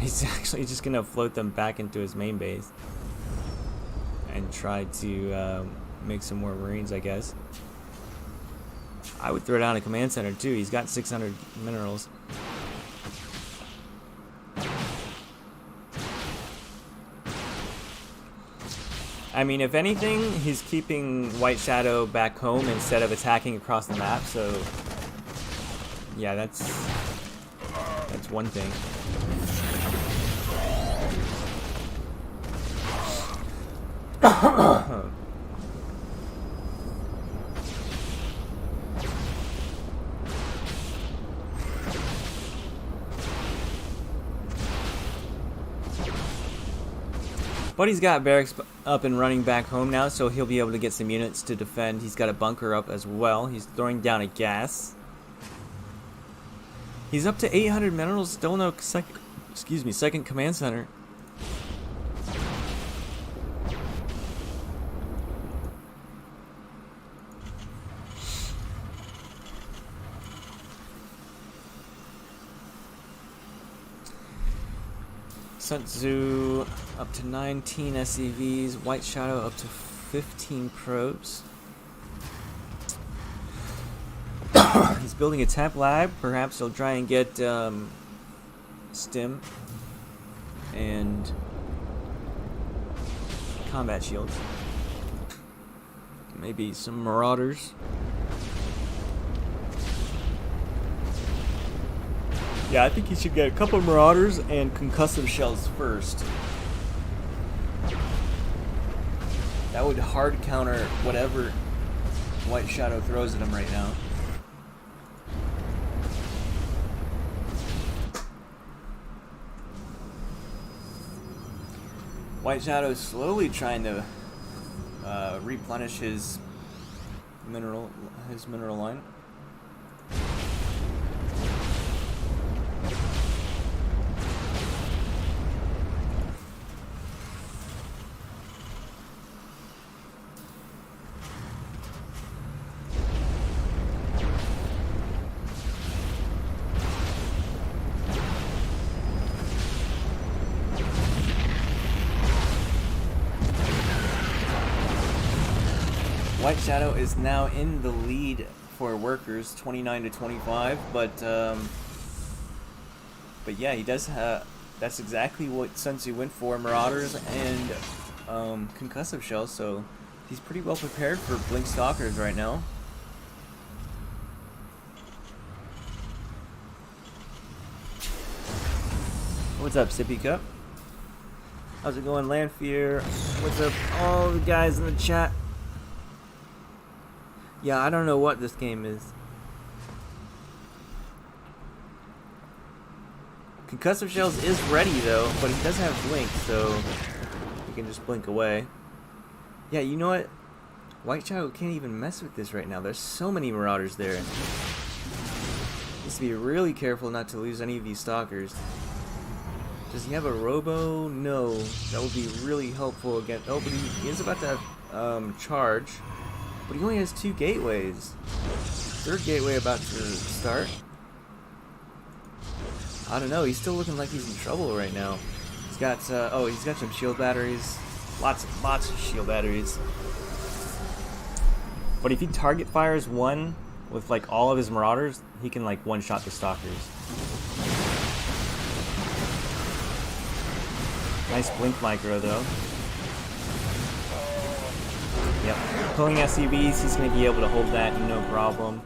He's actually just gonna float them back into his main base and try to make some more Marines, I guess. I would throw down a command center too. He's got 600 minerals. I mean, if anything, he's keeping White Shadow back home instead of attacking across the map, so yeah, that's one thing. But he's got barracks up and running back home now, so he'll be able to get some units to defend. He's got a bunker up as well. He's throwing down a gas. He's up to 800 minerals, still no second command center. Sun Tzu up to 19 SCVs. White Shadow up to 15 probes. He's building a temp lab. Perhaps he'll try and get stim and combat shields. Maybe some marauders. Yeah, I think he should get a couple marauders and concussive shells first. That would hard counter whatever White Shadow throws at him right now. White Shadow is slowly trying to replenish his mineral line. White Shadow is now in the lead for workers, 29 to 25, but yeah, he does have. That's exactly what Sun Tzu went for: marauders and concussive shells. So he's pretty well prepared for blink stalkers right now. What's up, Sippy Cup? How's it going, Landfear? What's up, all the guys in the chat? Yeah, I don't know what this game is. Concussive Shells is ready though, but he does have blink, so he can just blink away. Yeah, you know what? White Shadow can't even mess with this right now. There's so many marauders there. Needs to be really careful not to lose any of these stalkers. Does he have a robo? No. That would be really helpful again. Oh, but he is about to have charge. But he only has 2 gateways. Third gateway about to start. I don't know. He's still looking like he's in trouble right now. He's got he's got some shield batteries. Lots of shield batteries. But if he target fires one with like all of his marauders, he can like one-shot the stalkers. Nice blink micro though. Yep. Pulling SCVs, he's going to be able to hold that no problem.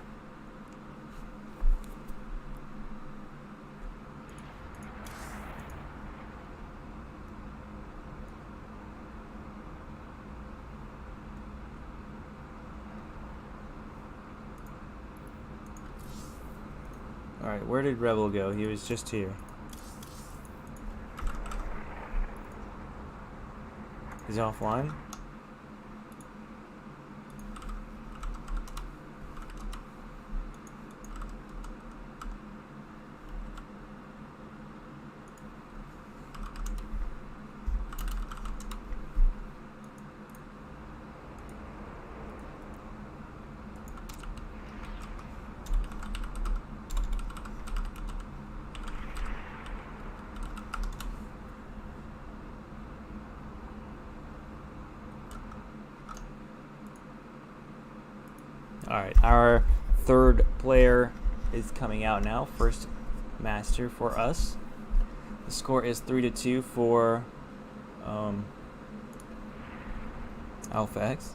Alright, where did Rebel go? He was just here. He's offline? Alright, our third player is coming out now. First master for us. The score is 3-2 for AlpX.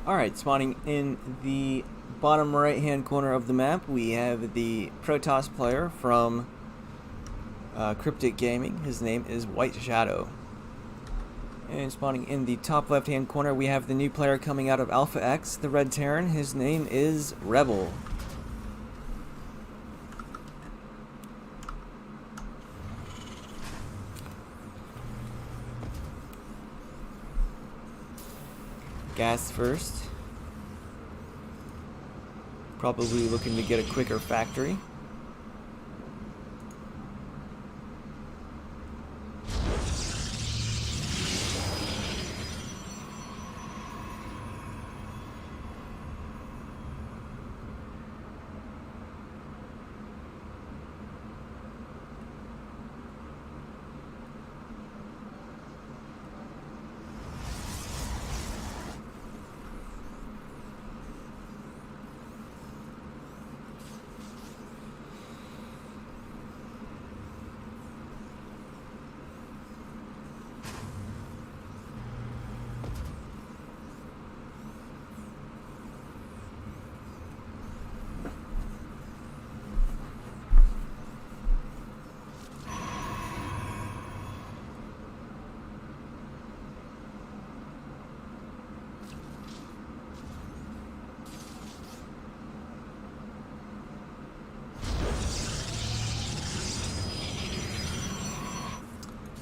Alright, spawning in the bottom right hand corner of the map, we have the Protoss player from Cryptic Gaming. His name is White Shadow. And spawning in the top left hand corner, we have the new player coming out of AlphaX, the Red Terran. His name is Rebel. Gas first. Probably looking to get a quicker factory.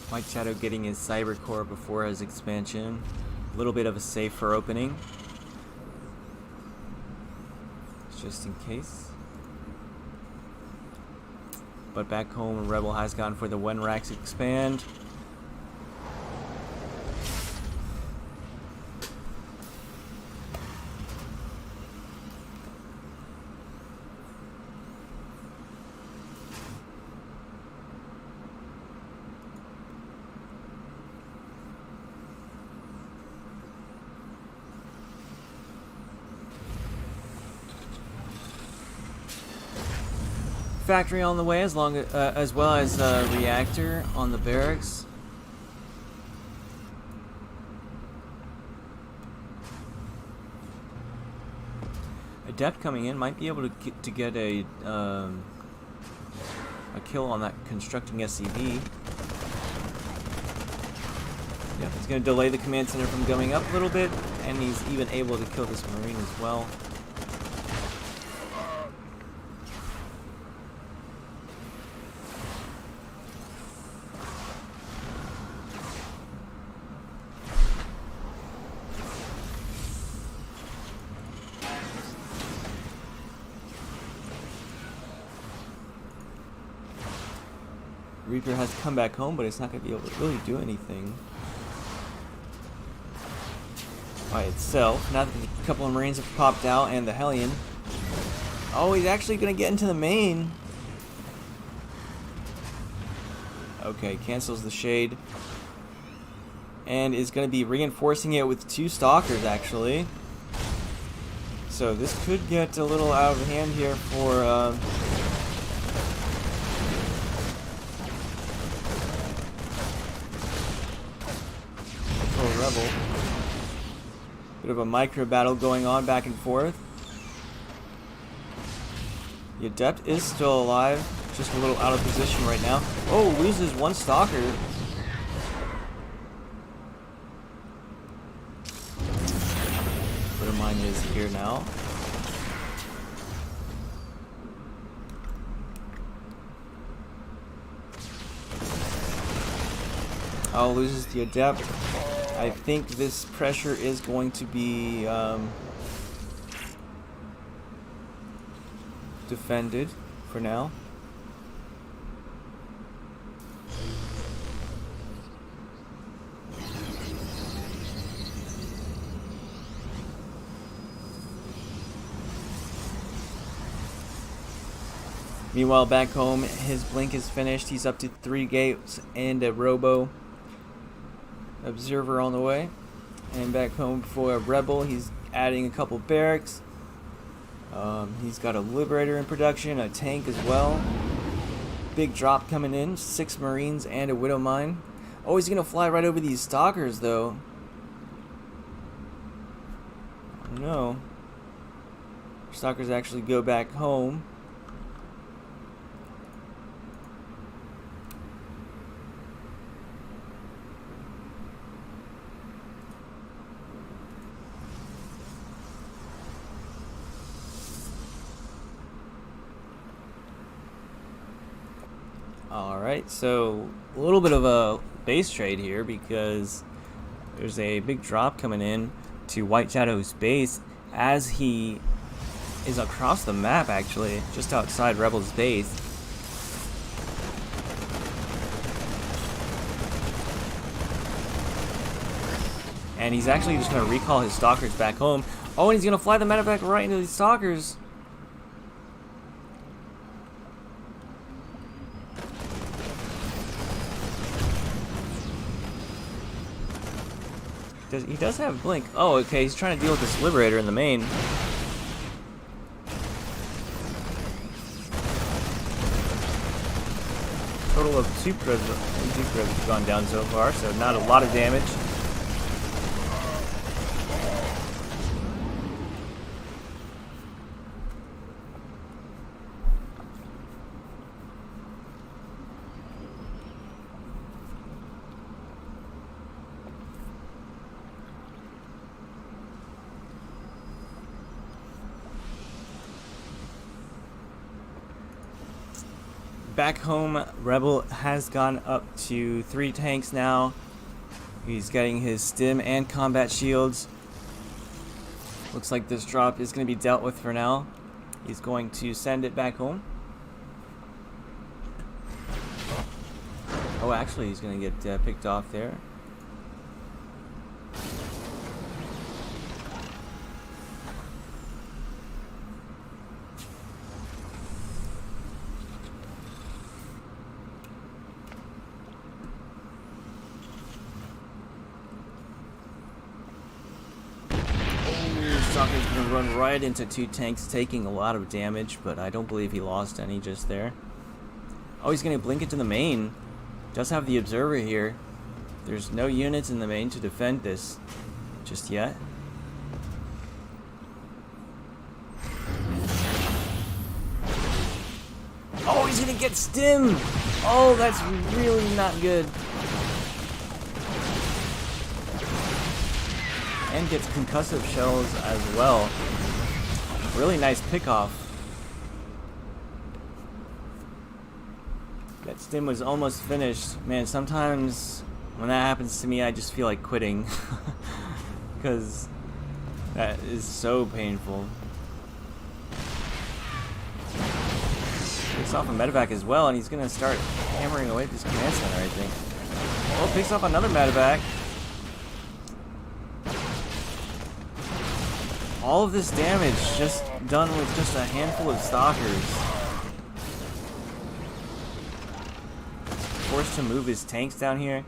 White Shadow getting his Cyber Core before his expansion. A little bit of a safer opening, just in case. But back home, Rebel has gone for the Wenrax expand. Factory on the way, as well as reactor on the barracks. Adept coming in might be able to get a kill on that constructing SCV. Yeah, it's going to delay the command center from going up a little bit, and he's even able to kill this Marine as well. Reaper has come back home, but it's not going to be able to really do anything by itself. Now that a couple of Marines have popped out and the Hellion. Oh, he's actually going to get into the main. Okay, cancels the Shade. And is going to be reinforcing it with 2 Stalkers, actually. So this could get a little out of hand here for... Rebel. Bit of a micro battle going on back and forth. The Adept is still alive, just a little out of position right now. Oh, loses 1 Stalker. But mine is here now. Oh, loses the Adept. I think this pressure is going to be defended for now. Meanwhile, back home, his blink is finished. He's up to 3 gates and a robo. Observer on the way. And back home for Rebel, he's adding a couple barracks. He's got a Liberator in production, a tank as well. Big drop coming in, 6 Marines and a Widow Mine. Oh, he's gonna fly right over these Stalkers though. No. Stalkers actually go back home. Alright, so a little bit of a base trade here because there's a big drop coming in to White Shadow's base as he is across the map, actually, just outside Rebel's base. And he's actually just going to recall his stalkers back home. Oh, and he's going to fly the medevac right into these stalkers. He does have blink. Oh, okay, he's trying to deal with this liberator in the main. Total of 2 probes have gone down so far, so not a lot of damage. Back home, Rebel has gone up to 3 tanks now. He's getting his stim and combat shields. Looks like this drop is going to be dealt with for now. He's going to send it back home. Oh, actually, he's going to get picked off there. Stalker's gonna run right into 2 tanks, taking a lot of damage, but I don't believe he lost any just there. Oh, he's gonna blink into the main. Does have the observer here. There's no units in the main to defend this just yet. Oh, he's gonna get stim! Oh, that's really not good. And gets concussive shells as well. Really nice pickoff. That stim was almost finished. Man, sometimes when that happens to me, I just feel like quitting. Because that is so painful. Picks off a medevac as well, and he's going to start hammering away at this command center, I think. Oh, picks off another medevac. All of this damage just done with just a handful of stalkers. Forced to move his tanks down here.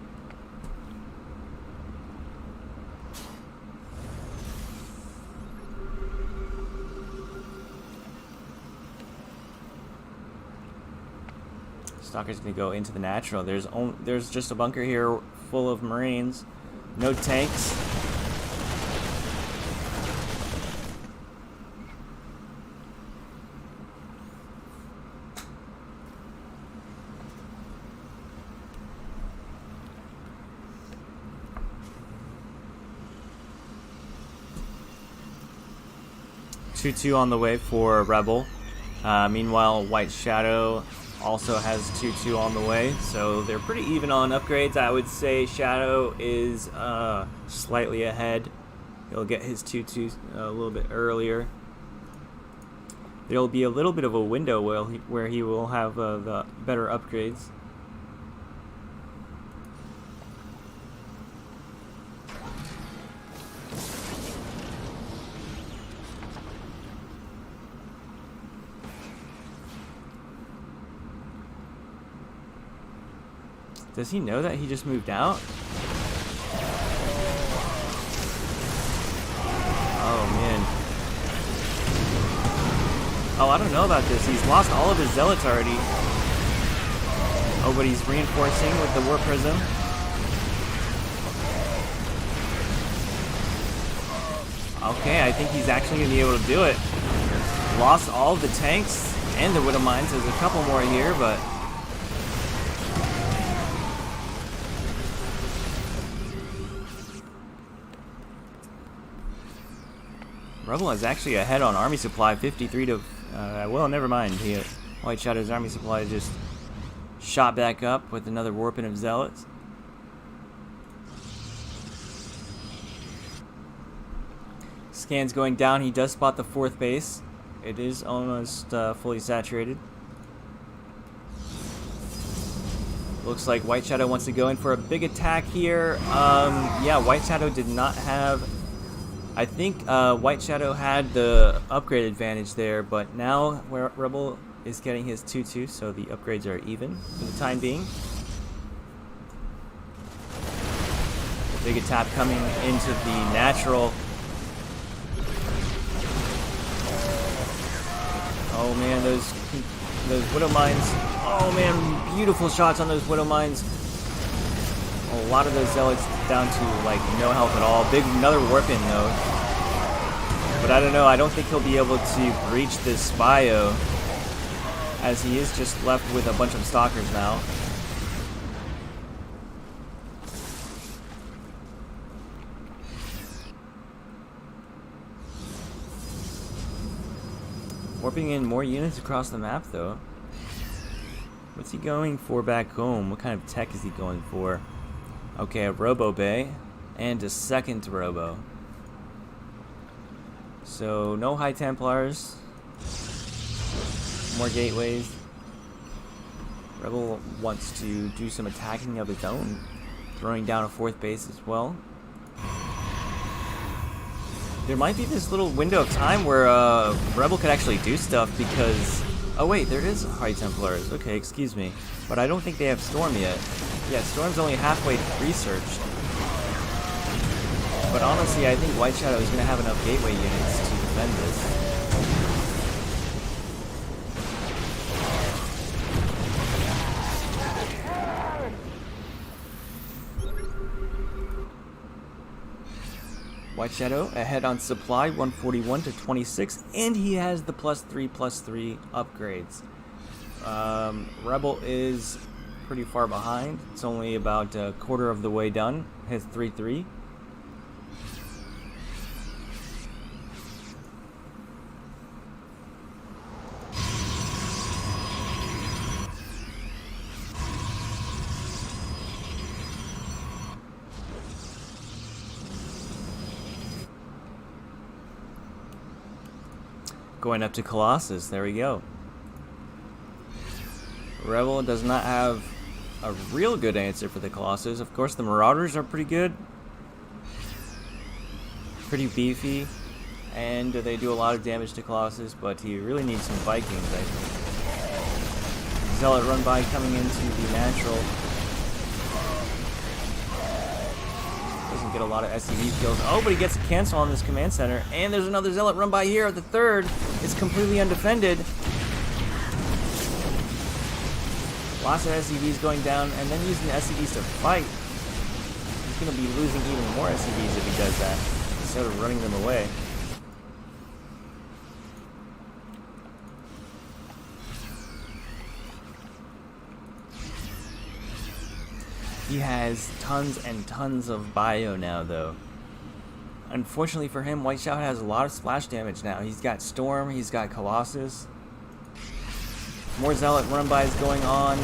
Stalker's gonna go into the natural. There's just a bunker here full of Marines. No tanks. Two on the way for Rebel. Meanwhile, White Shadow also has 2-2 on the way, so they're pretty even on upgrades. I would say Shadow is slightly ahead. He'll get his 2-2 a little bit earlier. There'll be a little bit of a window where he will have the better upgrades. Does he know that he just moved out? Oh, man. Oh, I don't know about this. He's lost all of his zealots already. Oh, but he's reinforcing with the War Prism. Okay, I think he's actually going to be able to do it. Lost all of the tanks and the Widow Mines. There's a couple more here, but... Rebel is actually ahead on army supply, 53 to... well, never mind. White Shadow's army supply just shot back up with another warping of Zealots. Scans going down. He does spot the 4th base. It is almost fully saturated. Looks like White Shadow wants to go in for a big attack here. Yeah, White Shadow did not have... I think White Shadow had the upgrade advantage there, but now where Rebel is getting his 2-2, so the upgrades are even for the time being. Big attack coming into the natural. Oh man, those Widow Mines. Oh man, beautiful shots on those Widow Mines. A lot of those Zealots down to like no health at all. Another warp in though. But I don't know, I don't think he'll be able to breach this bio, as he is just left with a bunch of stalkers now. Warping in more units across the map though. What's he going for back home? What kind of tech is he going for? Okay, a Robo Bay and a second Robo. So no High Templars. More gateways. Rebel wants to do some attacking of his own, throwing down a 4th base as well. There might be this little window of time where Rebel could actually do stuff because... Oh wait, there is High Templars. Okay, excuse me. But I don't think they have Storm yet. Yeah, Storm's only halfway researched. But honestly, I think White Shadow is going to have enough gateway units to defend this. White Shadow ahead on supply, 141 to 26, and he has the +3/+3 upgrades. Rebel is pretty far behind. It's only about a quarter of the way done. Has 3/3. Going up to Colossus, there we go. Rebel does not have a real good answer for the Colossus. Of course, the Marauders are pretty good. Pretty beefy. And they do a lot of damage to Colossus, but he really needs some Vikings, I think. Zealot run by coming into the natural. Doesn't get a lot of SCV kills. Oh, but he gets a cancel on this command center. And there's another Zealot run by here. The 3rd is completely undefended. Lots of SCVs going down, and then using the SCVs to fight. He's going to be losing even more SCVs if he does that, instead of running them away. He has tons and tons of bio now, though. Unfortunately for him, White Shadow has a lot of splash damage now. He's got Storm, he's got Colossus. More Zealot run-bys going on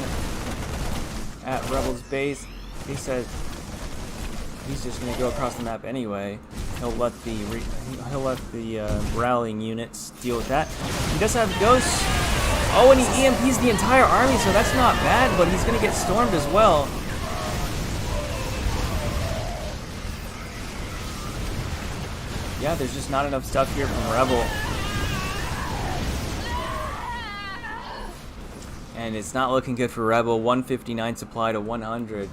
at Rebel's base. He said he's just going to go across the map anyway. He'll let the rallying units deal with that. He does have Ghosts. Oh, and he EMPs the entire army, so that's not bad, but he's going to get stormed as well. Yeah, there's just not enough stuff here from Rebel. And it's not looking good for Rebel. 159 supply to 100.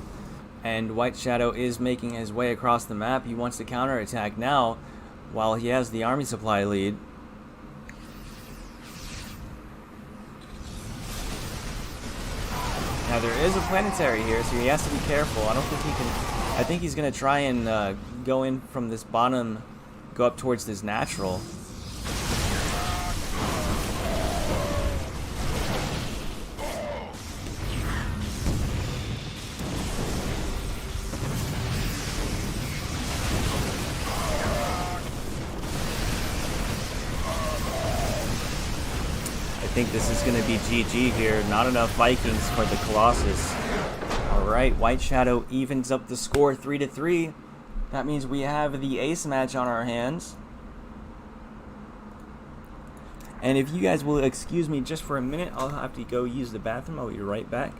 And White Shadow is making his way across the map. He wants to counterattack now while he has the army supply lead. Now there is a planetary here, so he has to be careful. I don't think he can... I think he's going to try and go in from this bottom go up towards this natural. I think this is going to be GG here. Not enough Vikings for the Colossus. Alright, White Shadow evens up the score 3-3. That means we have the ace match on our hands. And if you guys will excuse me just for a minute, I'll have to go use the bathroom. I'll be right back.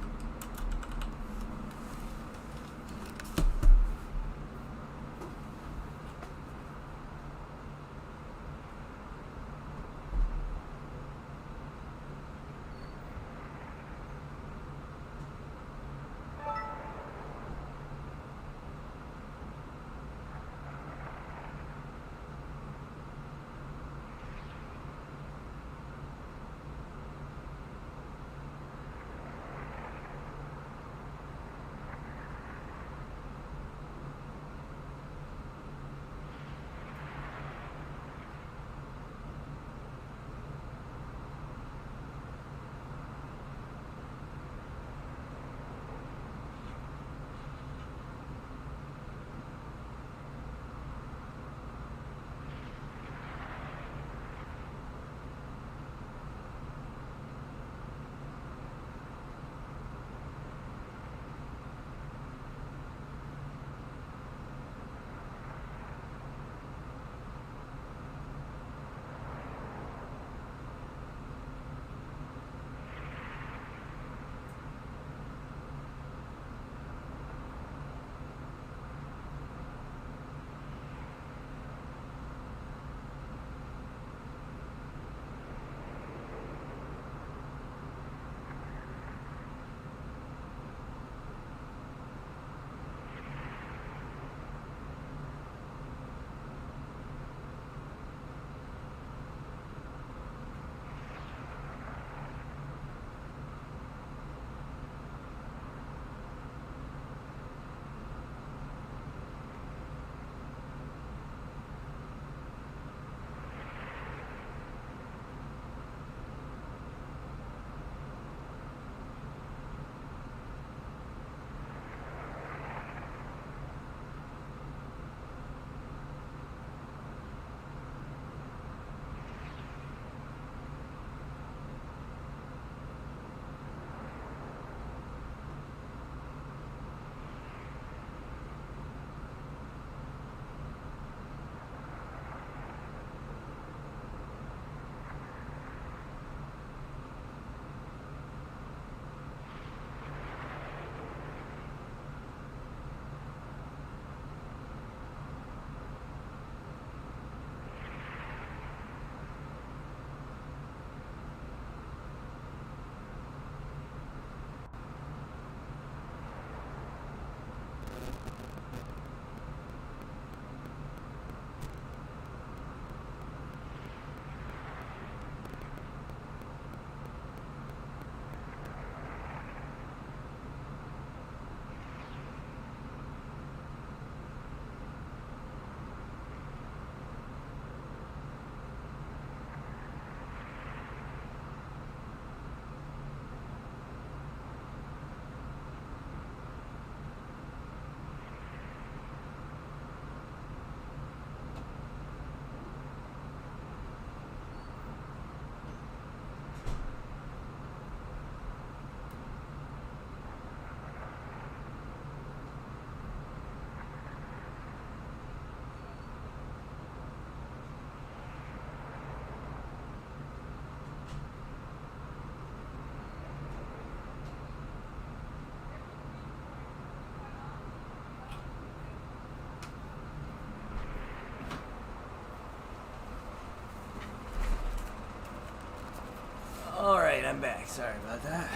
Alright, I'm back. Sorry about that.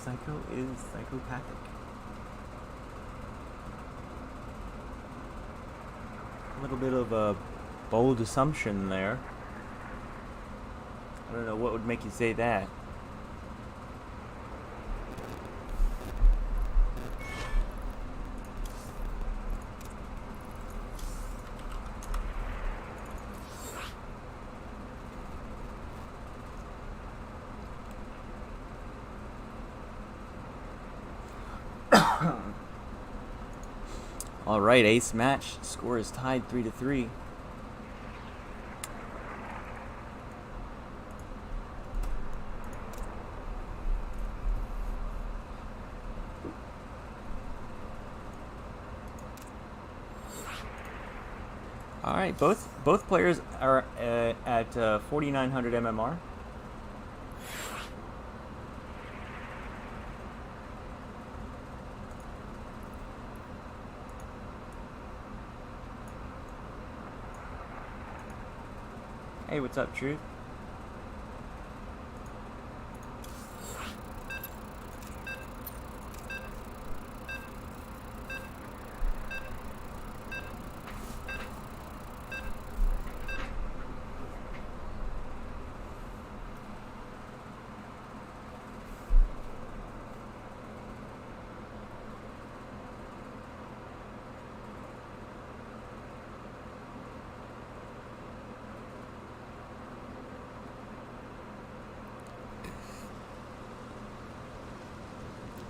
Psycho is psychopathic. A little bit of a bold assumption there. I don't know what would make you say that. All right, ace match. Score is tied 3-3. All right, both players are at 4,900 MMR. Hey, what's up, Truth?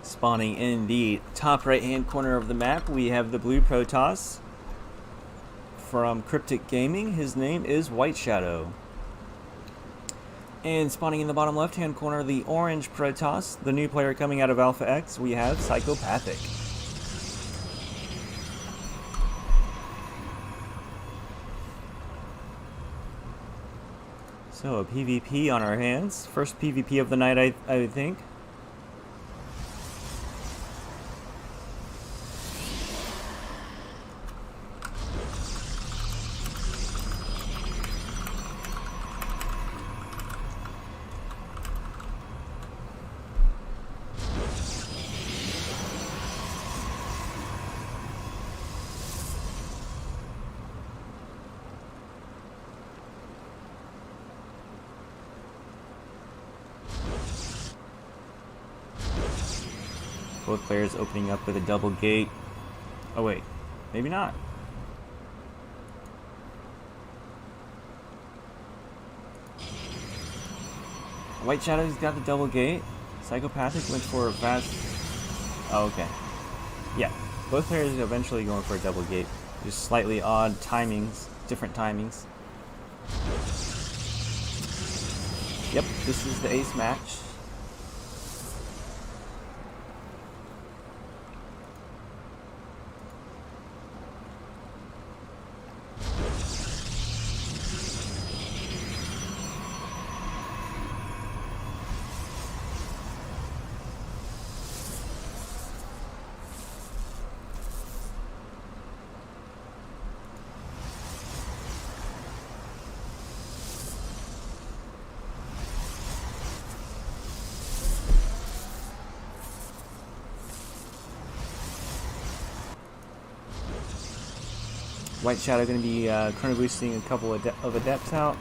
Spawning in the top right-hand corner of the map, we have the blue Protoss from Cryptc Gaming. His name is White Shadow. And spawning in the bottom left-hand corner, the orange Protoss, the new player coming out of AlphaX, we have Psychopathic. So a PvP on our hands. First PvP of the night, I think. Both players opening up with a double gate. Oh wait, maybe not. White Shadow's got the double gate. Psychopathic went for a fast... Oh, okay. Yeah, both players are eventually going for a double gate. Just slightly odd timings, different timings. Yep, this is the ace match. White Shadow going to be chrono boosting a couple of adepts out.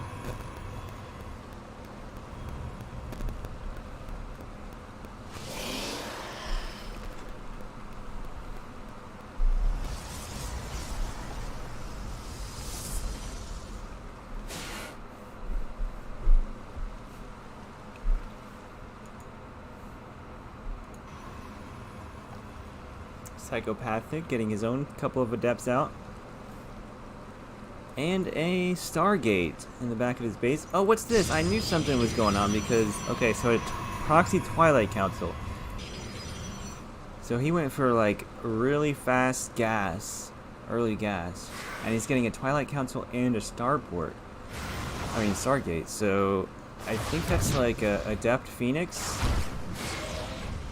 Psychopathic getting his own couple of adepts out. And a Stargate in the back of his base. Oh, what's this? I knew something was going on because... Okay, so a proxy Twilight Council. So he went for, like, really fast gas. Early gas. And he's getting a Twilight Council and a Starport. I mean, Stargate. So I think that's, like, a Adept Phoenix.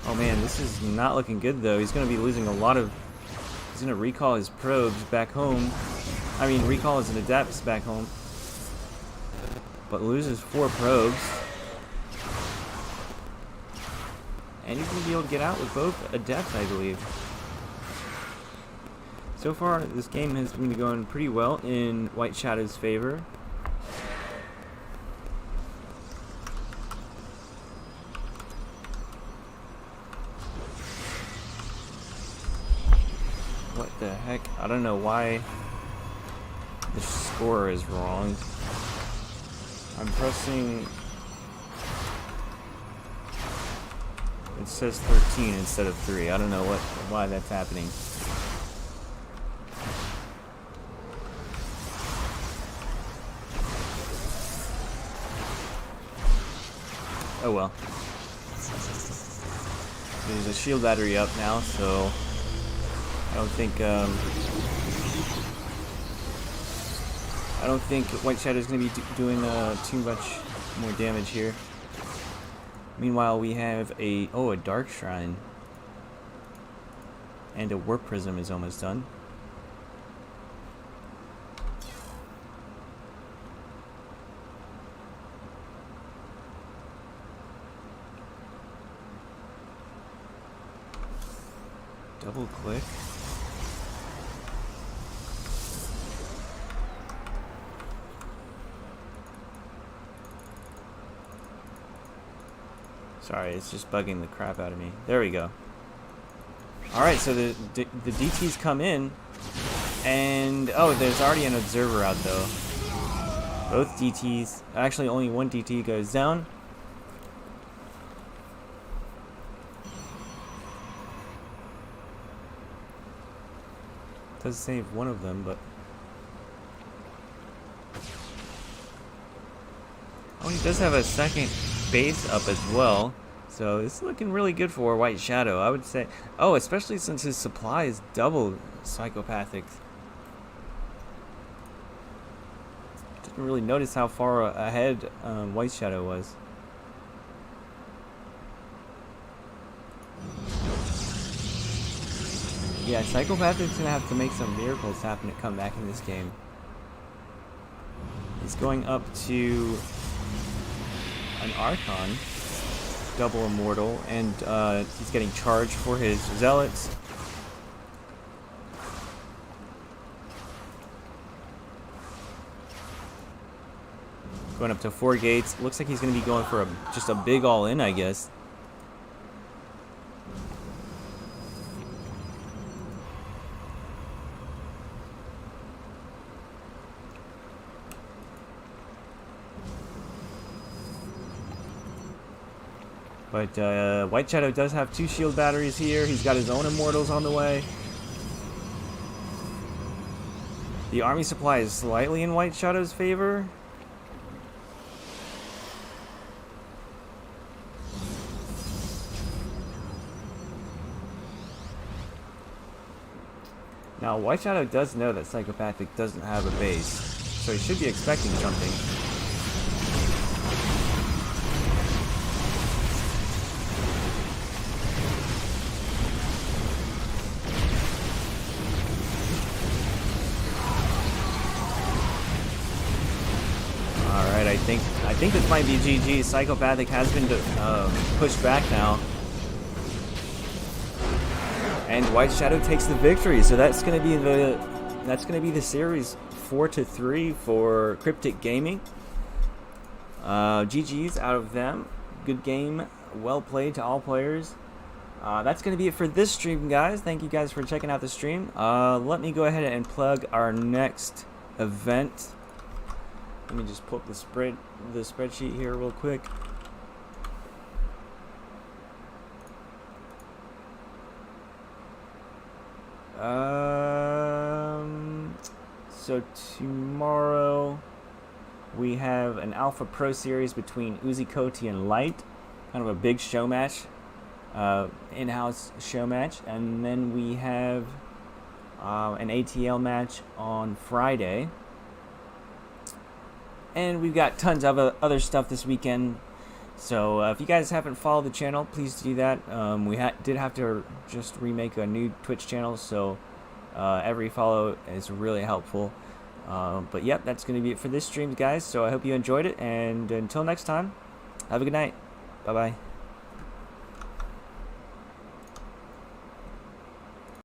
Oh, man, this is not looking good, though. He's going to be losing a lot of... He's going to recall his probes back home. I mean, recall is an adepts back home, but loses 4 probes. and he's going to be able to get out with both Adept, I believe. So far, this game has been going pretty well in White Shadow's favor. What the heck? I don't know why the score is wrong. I'm pressing... It says 13 instead of 3. I don't know why that's happening. Oh well. There's a shield battery up now, so I don't think White Shadow is going to be doing too much more damage here. Meanwhile, we have a Dark Shrine, and a Warp Prism is almost done. Double click. Sorry, it's just bugging the crap out of me. There we go. Alright, so the DTs come in, and there's already an observer out though. Both DTs, actually only one DT goes down. Does save one of them, but he does have a second base up as well, so it's looking really good for White Shadow, I would say. Especially since his supply is double psychopathic. Didn't really notice how far ahead White Shadow was. Yeah, Psychopathic's gonna have to make some miracles happen to come back in this game. He's going up to an Archon, double immortal, and he's getting charged for his zealots. Going up to 4 gates. Looks like he's gonna be going for just a big all-in, I guess. But White Shadow does have 2 shield batteries here. He's got his own immortals on the way. The army supply is slightly in White Shadow's favor. Now, White Shadow does know that Psychopathic doesn't have a base, so he should be expecting something. Alright, I think this might be GG. Psychopathic has been pushed back now. And White Shadow takes the victory. So that's gonna be the series 4-3 for Cryptic Gaming. GG's out of them. Good game, well played to all players. That's gonna be it for this stream, guys. Thank you guys for checking out the stream. Let me go ahead and plug our next event. Let me just pull up the spreadsheet here real quick. So tomorrow we have an Alpha Pro Series between Uzi Koti and Light, kind of a big show match, in-house show match, and then we have an ATL match on Friday. And we've got tons of other stuff this weekend. So if you guys haven't followed the channel, please do that. We did have to just remake a new Twitch channel, so every follow is really helpful. But yep, that's going to be it for this stream, guys. So I hope you enjoyed it, and until next time, have a good night. Bye-bye.